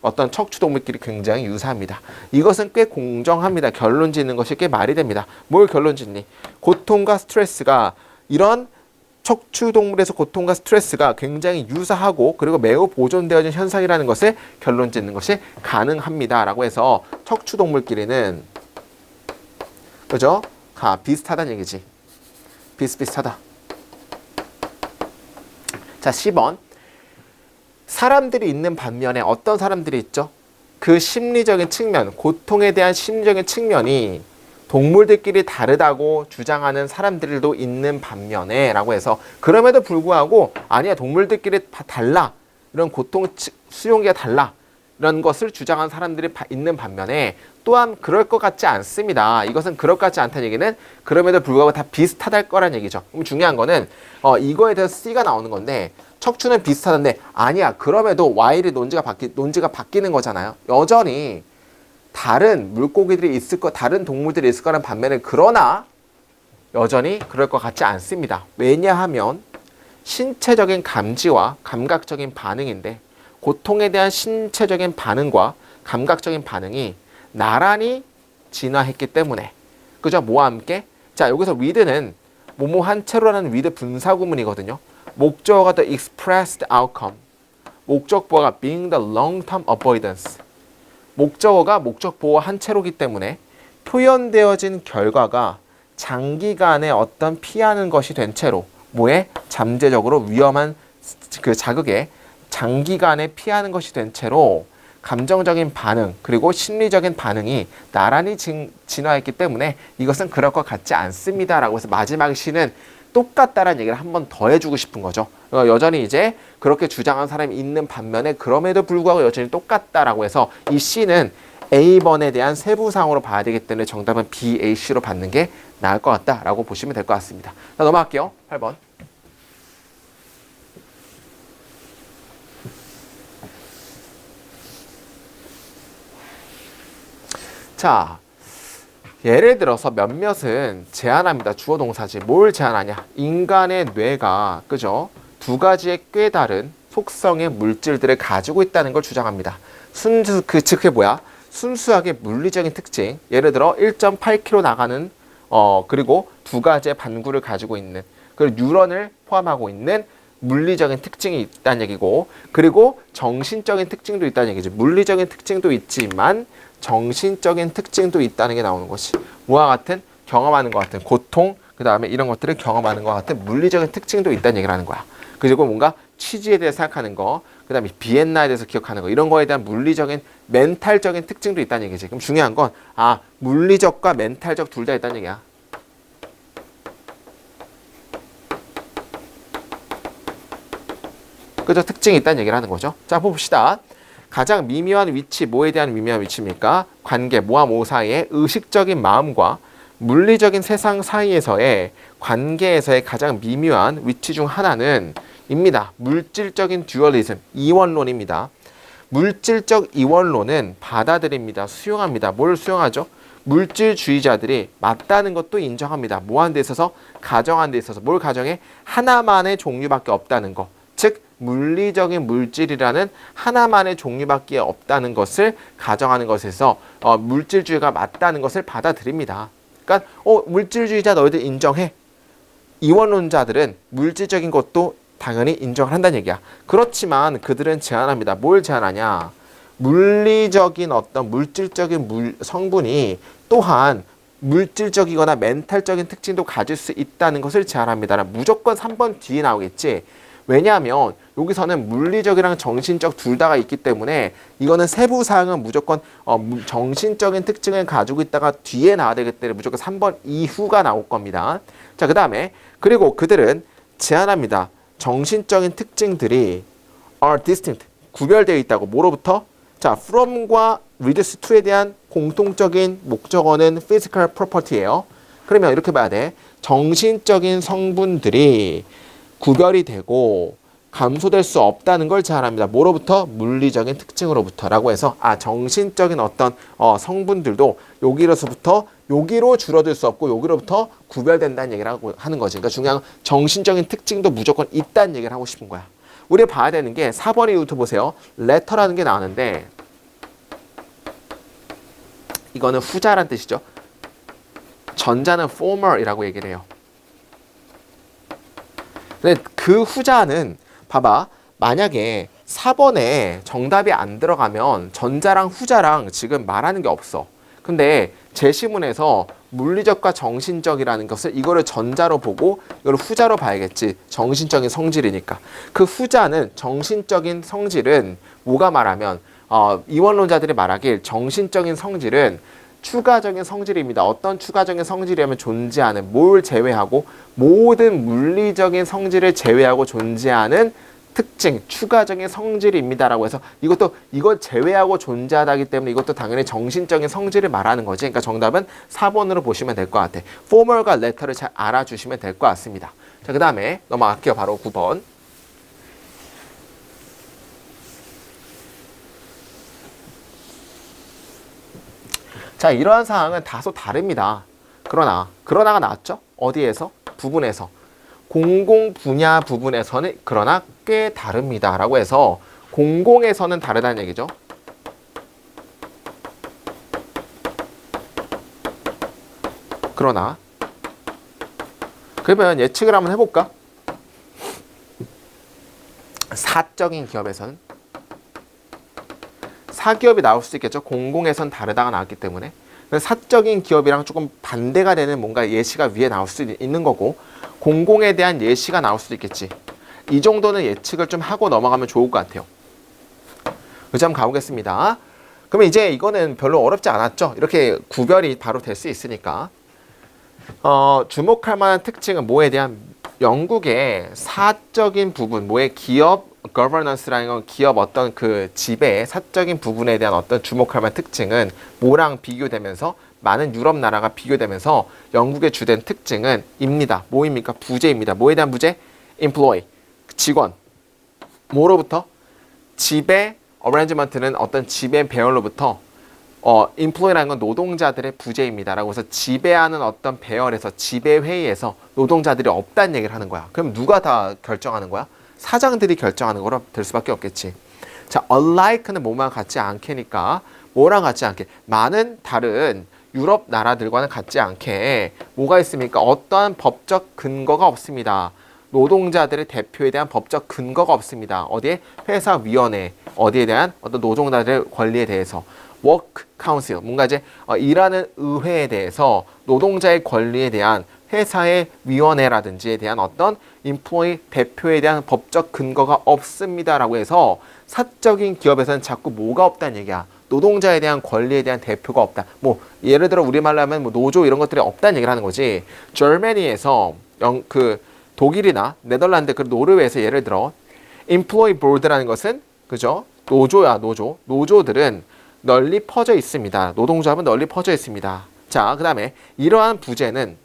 어떤 척추동물끼리 굉장히 유사합니다. 이것은 꽤 공정합니다. 결론 짓는 것이 꽤 말이 됩니다. 뭘 결론 짓니? 고통과 스트레스가, 이런 척추동물에서 고통과 스트레스가 굉장히 유사하고 그리고 매우 보존되어진 현상이라는 것을 결론 짓는 것이 가능합니다. 라고 해서 척추동물끼리는, 그죠? 비슷하다는 얘기지. 비슷비슷하다. 자, 10번. 사람들이 있는 반면에 어떤 사람들이 있죠? 그 심리적인 측면, 고통에 대한 심리적인 측면이 동물들끼리 다르다고 주장하는 사람들도 있는 반면에 라고 해서, 그럼에도 불구하고 아니야, 동물들끼리 달라, 이런 고통 수용기가 달라, 이런 것을 주장하는 사람들이 있는 반면에 또한 그럴 것 같지 않습니다. 이것은 그럴 것 같지 않다는 얘기는 그럼에도 불구하고 다 비슷하다는 거란 얘기죠. 그럼 중요한 거는 이거에 대해서 C가 나오는 건데, 척추는 비슷하던데 아니야, 그럼에도 Y의 논지가 바뀌는 거잖아요. 여전히 다른 물고기들이 있을 거, 다른 동물들이 있을 거라는 반면에, 그러나 여전히 그럴 것 같지 않습니다. 왜냐하면 신체적인 감지와 감각적인 반응인데, 고통에 대한 신체적인 반응과 감각적인 반응이 나란히 진화했기 때문에, 그죠? 뭐와 함께? 자, 여기서 with는 뭐뭐한 채로라는 with 분사구문이거든요. 목적어가 the expressed outcome, 목적보어가 being the long-term avoidance. 목적어가 목적보어 한 채로기 때문에 표현되어진 결과가 장기간의 어떤 피하는 것이 된 채로, 뭐에? 잠재적으로 위험한 그 자극에 장기간에 피하는 것이 된 채로 감정적인 반응 그리고 심리적인 반응이 나란히 진화했기 때문에 이것은 그럴 것 같지 않습니다. 라고 해서 마지막 C는 똑같다라는 얘기를 한 번 더 해주고 싶은 거죠. 여전히 이제 그렇게 주장하는 사람이 있는 반면에 그럼에도 불구하고 여전히 똑같다라고 해서 이 C는 A번에 대한 세부사항으로 봐야 되기 때문에 정답은 B, A, C로 받는 게 나을 것 같다라고 보시면 될 것 같습니다. 자, 넘어갈게요. 8번. 자, 예를 들어서 몇몇은 제한합니다. 주어 동사지. 뭘 제한하냐? 인간의 뇌가, 그죠? 두 가지의 꽤 다른 속성의 물질들을 가지고 있다는 걸 주장합니다. 즉 그게 뭐야? 순수하게 물리적인 특징. 예를 들어 1.8km 나가는 그리고 두 가지의 반구를 가지고 있는 그리고 뉴런을 포함하고 있는 물리적인 특징이 있다는 얘기고, 그리고 정신적인 특징도 있다는 얘기죠. 물리적인 특징도 있지만 정신적인 특징도 있다는 게 나오는 것이 뭐와 같은 경험하는 것 같은 고통, 그 다음에 이런 것들을 경험하는 것 같은 물리적인 특징도 있다는 얘기를 하는 거야. 그리고 뭔가 취지에 대해서 생각하는 거, 그 다음에 비엔나에 대해서 기억하는 거, 이런 거에 대한 물리적인 멘탈적인 특징도 있다는 얘기지. 그럼 중요한 건 물리적과 멘탈적 둘 다 있다는 얘기야. 그죠? 특징이 있다는 얘기를 하는 거죠. 자, 봅시다. 가장 미묘한 위치, 뭐에 대한 미묘한 위치입니까? 관계, 모와 모 사이의 의식적인 마음과 물리적인 세상 사이에서의 관계에서의 가장 미묘한 위치 중 하나는 입니다. 물질적인 듀얼리즘, 이원론입니다. 물질적 이원론은 받아들입니다. 수용합니다. 뭘 수용하죠? 물질주의자들이 맞다는 것도 인정합니다. 뭐하는 데 있어서? 가정하는 데 있어서. 뭘 가정해? 하나만의 종류밖에 없다는 거. 즉 물리적인 물질이라는 하나만의 종류밖에 없다는 것을 가정하는 것에서 물질주의가 맞다는 것을 받아들입니다. 그러니까 물질주의자 너희들 인정해. 이원론자들은 물질적인 것도 당연히 인정을 한다는 얘기야. 그렇지만 그들은 제한합니다. 뭘 제한하냐? 물리적인 어떤 물질적인 성분이 또한 물질적이거나 멘탈적인 특징도 가질 수 있다는 것을 제한합니다. 무조건 3번 뒤에 나오겠지. 왜냐하면 여기서는 물리적이랑 정신적 둘 다가 있기 때문에 이거는 세부 사항은 무조건 정신적인 특징을 가지고 있다가 뒤에 나와야 되기 때문에 무조건 3번 이후가 나올 겁니다. 자, 그 다음에 그리고 그들은 제한합니다. 정신적인 특징들이 are distinct, 구별되어 있다고. 뭐로부터? 자, from과 reduce to에 대한 공통적인 목적어는 physical property예요. 그러면 이렇게 봐야 돼. 정신적인 성분들이 구별이 되고 감소될 수 없다는 걸 제한합니다. 뭐로부터? 물리적인 특징으로부터 라고 해서 정신적인 어떤 성분들도 여기로서부터 여기로 줄어들 수 없고 여기로부터 구별된다는 얘기를 하는 거지. 그러니까 중요한 건 정신적인 특징도 무조건 있다는 얘기를 하고 싶은 거야. 우리 봐야 되는 게 4번 이후부터 보세요. letter라는 게 나오는데 이거는 후자란 뜻이죠. 전자는 former이라고 얘기를 해요. 근데 그 후자는 봐봐. 만약에 4번에 정답이 안 들어가면 전자랑 후자랑 지금 말하는 게 없어. 근데 제시문에서 물리적과 정신적이라는 것을 이거를 전자로 보고 이걸 후자로 봐야겠지. 정신적인 성질이니까. 그 후자는 정신적인 성질은 뭐가 말하면 이원론자들이 말하길 정신적인 성질은 추가적인 성질입니다. 어떤 추가적인 성질이라면 존재하는 뭘 제외하고 모든 물리적인 성질을 제외하고 존재하는 특징, 추가적인 성질입니다라고 해서 이걸 제외하고 존재하다기 때문에 이것도 당연히 정신적인 성질을 말하는 거지. 그러니까 정답은 4번으로 보시면 될 것 같아. former과 letter를 잘 알아주시면 될 것 같습니다. 자, 그 다음에 넘어갈게요. 바로 9번. 자, 이러한 사항은 다소 다릅니다. 그러나가 나왔죠? 어디에서? 부분에서. 공공 분야 부분에서는 그러나 꽤 다릅니다. 라고 해서 공공에서는 다르다는 얘기죠. 그러나 그러면 예측을 한번 해볼까? 사적인 기업에서는 사기업이 나올 수 있겠죠. 공공에선 다르다가 나왔기 때문에. 사적인 기업이랑 조금 반대가 되는 뭔가 예시가 위에 나올 수 있는 거고 공공에 대한 예시가 나올 수도 있겠지. 이 정도는 예측을 좀 하고 넘어가면 좋을 것 같아요. 그래서 한번 가보겠습니다. 그러면 이제 이거는 별로 어렵지 않았죠. 이렇게 구별이 바로 될 수 있으니까. 주목할 만한 특징은 뭐에 대한 영국의 사적인 부분, 뭐의 기업 governance라는 건 기업 어떤 그 지배, 사적인 부분에 대한 어떤 주목할 만한 특징은 뭐랑 비교되면서 많은 유럽 나라가 비교되면서 영국의 주된 특징은 입니다. 뭐입니까? 부재입니다. 뭐에 대한 부재? employee, 직원. 뭐로부터? 지배, arrangement는 어떤 지배 배열로부터 employee라는 건 노동자들의 부재입니다. 라고 해서 지배하는 어떤 배열에서 지배회의에서 노동자들이 없다는 얘기를 하는 거야. 그럼 누가 다 결정하는 거야? 사장들이 결정하는 거로 될 수밖에 없겠지. 자, unlike는 뭐만 같지 않게니까 뭐랑 같지 않게 많은 다른 유럽 나라들과는 같지 않게 뭐가 있습니까? 어떠한 법적 근거가 없습니다. 노동자들의 대표에 대한 법적 근거가 없습니다. 어디에? 회사위원회, 어디에 대한 어떤 노동자들의 권리에 대해서. Work Council, 뭔가 이제 일하는 의회에 대해서 노동자의 권리에 대한 회사의 위원회라든지에 대한 어떤 인플로이 대표에 대한 법적 근거가 없습니다라고 해서 사적인 기업에서는 자꾸 뭐가 없다는 얘기야. 노동자에 대한 권리에 대한 대표가 없다. 뭐 예를 들어 우리말로 하면 뭐 노조 이런 것들이 없다는 얘기를 하는 거지. 저머니에서 독일이나 네덜란드, 그 노르웨이에서 예를 들어 Employee Board라는 것은 그죠? 노조야, 노조. 노조들은 널리 퍼져 있습니다. 노동조합은 널리 퍼져 있습니다. 자, 그다음에 이러한 부재라는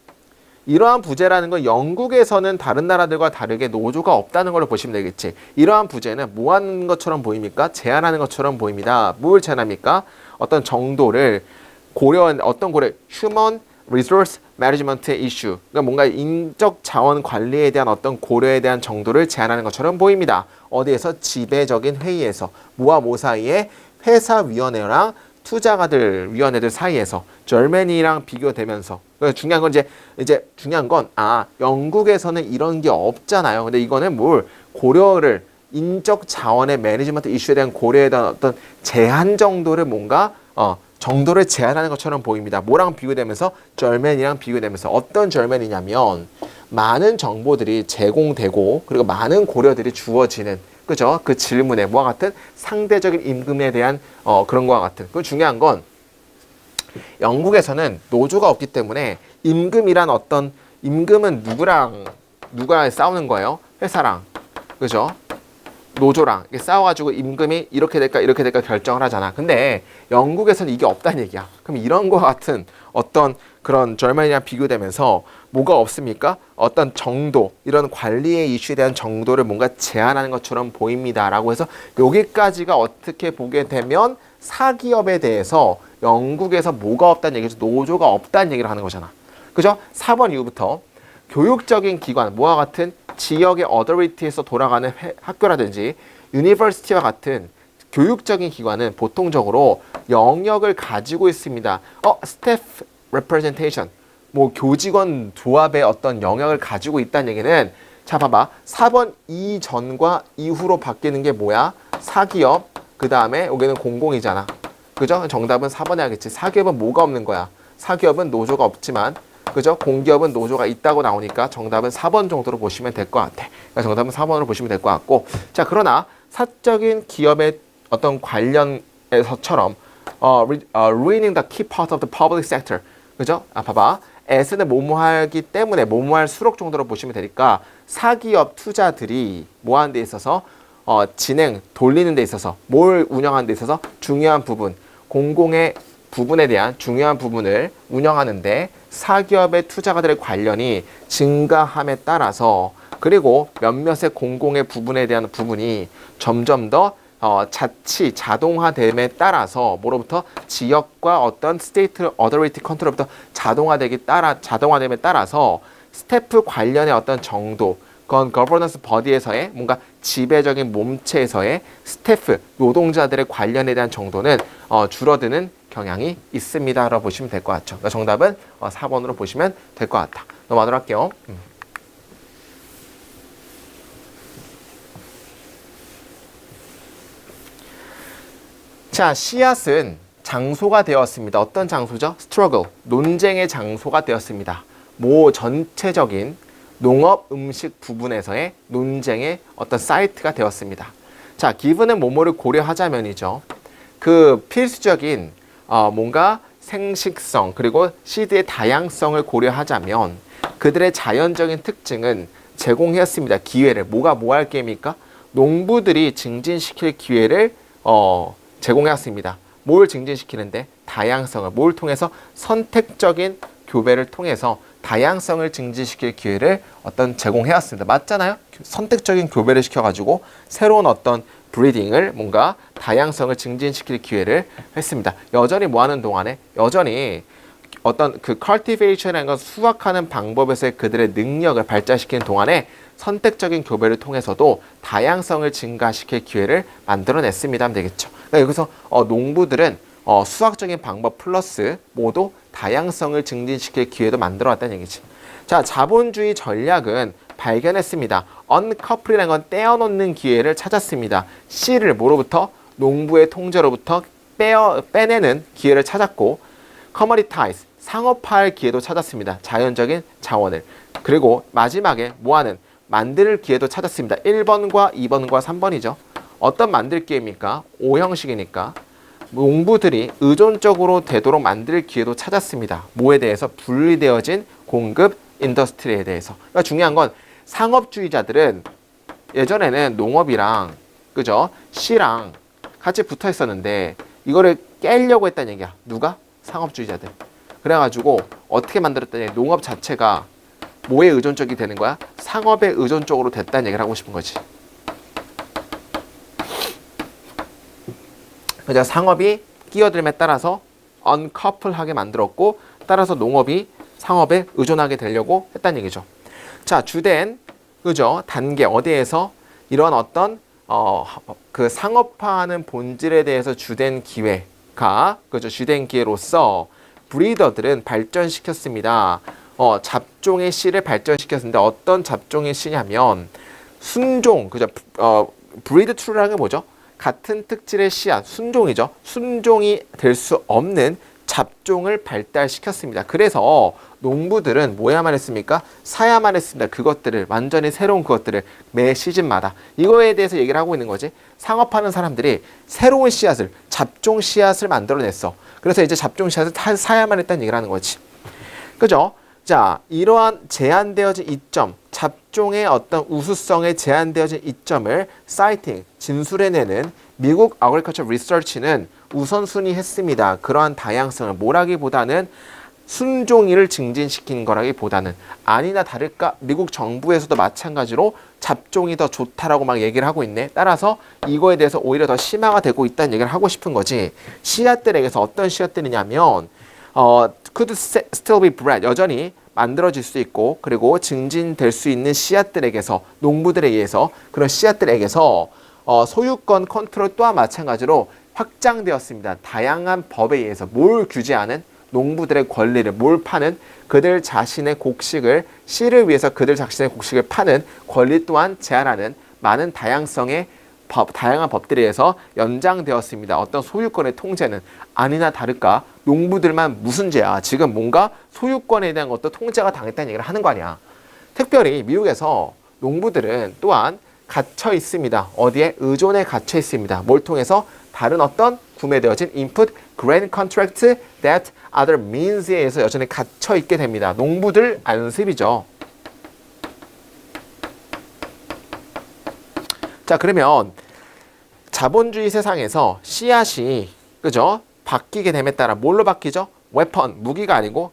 건 영국에서는 다른 나라들과 다르게 노조가 없다는 걸로 보시면 되겠지. 이러한 부재는 뭐 하는 것처럼 보입니까? 제한하는 것처럼 보입니다. 뭘 제한합니까? 어떤 정도를 고려한 어떤 Human Resource Management Issue. 그러니까 뭔가 인적 자원 관리에 대한 어떤 고려에 대한 정도를 제한하는 것처럼 보입니다. 어디에서? 지배적인 회의에서. 뭐와 뭐 사이에? 회사위원회랑 투자가들 위원회들 사이에서 저머니랑 비교되면서. 중요한 건 이제 중요한 건 영국에서는 이런 게 없잖아요. 근데 이거는 뭘 고려를 인적 자원의 매니지먼트 이슈에 대한 고려에 대한 어떤 제한 정도를 뭔가 정도를 제한하는 것처럼 보입니다. 뭐랑 비교되면서? 저머니랑 비교되면서. 어떤 저머니냐면 많은 정보들이 제공되고 그리고 많은 고려들이 주어지는, 그죠? 그 질문에 뭐와 같은 상대적인 임금에 대한 그런 거와 같은. 그 중요한 건 영국에서는 노조가 없기 때문에 임금이란 어떤 임금은 누가 싸우는 거예요? 회사랑, 그죠? 노조랑 싸워가지고 임금이 이렇게 될까 결정을 하잖아. 근데 영국에서는 이게 없다는 얘기야. 그럼 이런 거 같은 어떤 그런 저머니랑 비교되면서 뭐가 없습니까? 어떤 정도, 이런 관리의 이슈에 대한 정도를 뭔가 제한하는 것처럼 보입니다. 라고 해서 여기까지가 어떻게 보게 되면 사기업에 대해서 영국에서 뭐가 없다는 얘기죠. 노조가 없다는 얘기를 하는 거잖아. 그죠? 4번 이후부터 교육적인 기관, 뭐와 같은 지역의 어더리티에서 돌아가는 학교라든지 유니버시티와 같은 교육적인 기관은 보통적으로 영역을 가지고 있습니다. 스태프 레프레젠테이션, 뭐 교직원 조합의 어떤 영역을 가지고 있다는 얘기는, 자 봐봐, 4번 이전과 이후로 바뀌는 게 뭐야? 사기업, 그 다음에 여기는 공공이잖아. 그죠? 정답은 4번에 하겠지. 사기업은 뭐가 없는 거야? 사기업은 노조가 없지만, 그죠? 공기업은 노조가 있다고 나오니까 정답은 4번 정도로 보시면 될 것 같아. 그러니까 정답은 4번으로 보시면 될 것 같고, 자, 그러나 사적인 기업의 어떤 관련에서처럼 ruining the key part of the public sector, 그죠? 봐봐, as는 뭐뭐하기 때문에 뭐뭐할수록 정도로 보시면 되니까 사기업 투자들이 뭐하는 데 있어서 돌리는 데 있어서, 뭘 운영하는 데 있어서 중요한 부분, 공공의 부분에 대한 중요한 부분을 운영하는데 사기업의 투자가들의 관련이 증가함에 따라서, 그리고 몇몇의 공공의 부분에 대한 부분이 점점 더 자동화됨에 따라서 뭐로부터 지역과 어떤 스테이트 어더리티 컨트롤부터 자동화됨에 따라서 스태프 관련의 어떤 정도, 그건 거버넌스 버디에서의 뭔가 지배적인 몸체에서의 스태프 노동자들의 관련에 대한 정도는 줄어드는 경향이 있습니다라고 보시면 될 것 같죠. 그러니까 정답은 4번으로 보시면 될 것 같다. 넘어가도록 할게요. 자, 씨앗은 장소가 되었습니다. 어떤 장소죠? struggle, 논쟁의 장소가 되었습니다. 전체적인 농업 음식 부분에서의 논쟁의 어떤 사이트가 되었습니다. 자, given은 뭐뭐를 고려하자면이죠. 그 필수적인 뭔가 생식성 그리고 시드의 다양성을 고려하자면 그들의 자연적인 특징은 제공했습니다. 기회를. 뭐가 뭐 할 게임입니까? 농부들이 증진시킬 기회를 제공해왔습니다. 뭘 증진시키는데? 다양성을. 뭘 통해서? 선택적인 교배를 통해서 다양성을 증진시킬 기회를 제공해왔습니다. 맞잖아요? 선택적인 교배를 시켜가지고 새로운 어떤 브리딩을, 뭔가 다양성을 증진시킬 기회를 했습니다. 여전히 뭐 하는 동안에? 여전히 어떤 그 cultivation이라는 건 수확하는 방법에서의 그들의 능력을 발달시키는 동안에 선택적인 교배를 통해서도 다양성을 증가시킬 기회를 만들어냈습니다 하면 되겠죠. 그러니까 여기서 농부들은 수학적인 방법 플러스 모두 다양성을 증진시킬 기회도 만들어왔다는 얘기지. 자, 자본주의 전략은 발견했습니다. 언커플이라는 건 떼어놓는 기회를 찾았습니다. C를 뭐로부터? 농부의 통제로부터 빼내는 기회를 찾았고, 커머디타이즈, 상업화할 기회도 찾았습니다. 자연적인 자원을. 그리고 마지막에 뭐하는? 만들 기회도 찾았습니다. 1번과 2번과 3번이죠. 어떤 만들 기회입니까? O형식이니까 농부들이 의존적으로 되도록 만들 기회도 찾았습니다. 뭐에 대해서? 분리되어진 공급 인더스트리에 대해서. 그러니까 중요한 건 상업주의자들은 예전에는 농업이랑 그죠? C랑 같이 붙어 있었는데 이거를 깨려고 했다는 얘기야. 누가? 상업주의자들. 그래가지고 어떻게 만들었더니 농업 자체가 뭐에 의존적이 되는 거야? 상업에 의존적으로 됐다는 얘기를 하고 싶은 거지. 그래서 상업이 끼어들m에 따라서 언커플하게 만들었고, 따라서 농업이 상업에 의존하게 되려고 했다는 얘기죠. 자, 주된 그죠? 단계 어디에서 이런 어떤 그 상업화하는 본질에 대해서 주된 기회가 그죠? 주된 기회로서 브리더들은 발전시켰습니다. 잡종의 씨를 발전시켰는데 어떤 잡종의 씨냐면 순종 그죠? 브리드 트루라는 게 뭐죠? 같은 특질의 씨앗, 순종이죠. 순종이 될 수 없는 잡종을 발달시켰습니다. 그래서 농부들은 뭐야만 했습니까? 사야만 했습니다. 그것들을, 완전히 새로운 그것들을 매 시즌마다. 이거에 대해서 얘기를 하고 있는 거지. 상업하는 사람들이 새로운 씨앗을, 잡종 씨앗을 만들어냈어. 그래서 이제 잡종 씨앗을 사야만 했다는 얘기를 하는 거지. 그죠? 자, 이러한 제한되어진 이점, 잡종의 어떤 우수성에 제한되어진 이점을 사이팅, 진술해내는 미국 Agriculture Research는 우선순위 했습니다. 그러한 다양성을 뭐라기보다는 순종일을 증진시킨 거라기보다는 아니나 다를까 미국 정부에서도 마찬가지로 잡종이 더 좋다라고 막 얘기를 하고 있네. 따라서 이거에 대해서 오히려 더 심화가 되고 있다는 얘기를 하고 싶은 거지. 씨앗들에게서 어떤 씨앗들이냐면 could still be bred, 여전히 만들어질 수 있고 그리고 증진될 수 있는 씨앗들에게서 농부들에 의해서 그런 씨앗들에게서 소유권 컨트롤 또한 마찬가지로 확장되었습니다. 다양한 법에 의해서 뭘 규제하는 농부들의 권리를 몰파는 그들 자신의 곡식을 씨를 위해서 그들 자신의 곡식을 파는 권리 또한 제한하는 많은 다양성의 다양한 법들에 의해서 연장되었습니다. 어떤 소유권의 통제는 아니나 다를까 농부들만 무슨 죄야. 지금 뭔가 소유권에 대한 어떤 통제가 당했다는 얘기를 하는 거 아니야. 특별히 미국에서 농부들은 또한 갇혀 있습니다. 어디에? 의존에 갇혀 있습니다. 뭘 통해서? 다른 어떤 구매되어진 input, grain contract that other means에 의해서 여전히 갇혀 있게 됩니다. 농부들 안습이죠. 자, 그러면 자본주의 세상에서 씨앗이 그죠? 바뀌게 됨에 따라 뭘로 바뀌죠? 웨펀, 무기가 아니고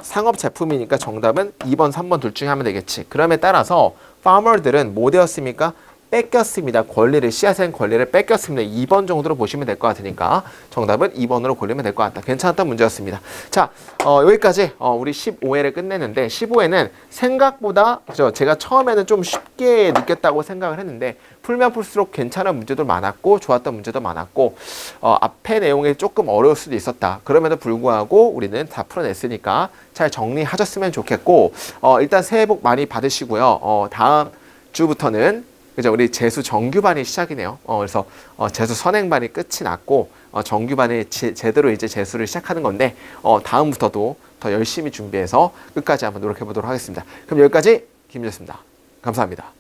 상업 제품이니까 정답은 2번, 3번 둘 중에 하면 되겠지. 그럼에 따라서 파머들은 뭐 되었습니까? 뺏겼습니다. 권리를, 씨앗의 권리를 뺏겼습니다. 2번 정도로 보시면 될 것 같으니까 정답은 2번으로 고르면 될 것 같다. 괜찮았던 문제였습니다. 자, 여기까지 우리 15회를 끝내는데 15회는 생각보다 제가 처음에는 좀 쉽게 느꼈다고 생각을 했는데 풀면 풀수록 괜찮은 문제도 많았고 좋았던 문제도 많았고 앞에 내용이 조금 어려울 수도 있었다. 그럼에도 불구하고 우리는 다 풀어냈으니까 잘 정리하셨으면 좋겠고 일단 새해 복 많이 받으시고요. 다음 주부터는 그죠? 우리 재수 정규반이 시작이네요. 그래서 재수 선행반이 끝이 났고 정규반이 제대로 이제 재수를 시작하는 건데 다음부터도 더 열심히 준비해서 끝까지 한번 노력해 보도록 하겠습니다. 그럼 여기까지 김민수였습니다. 감사합니다.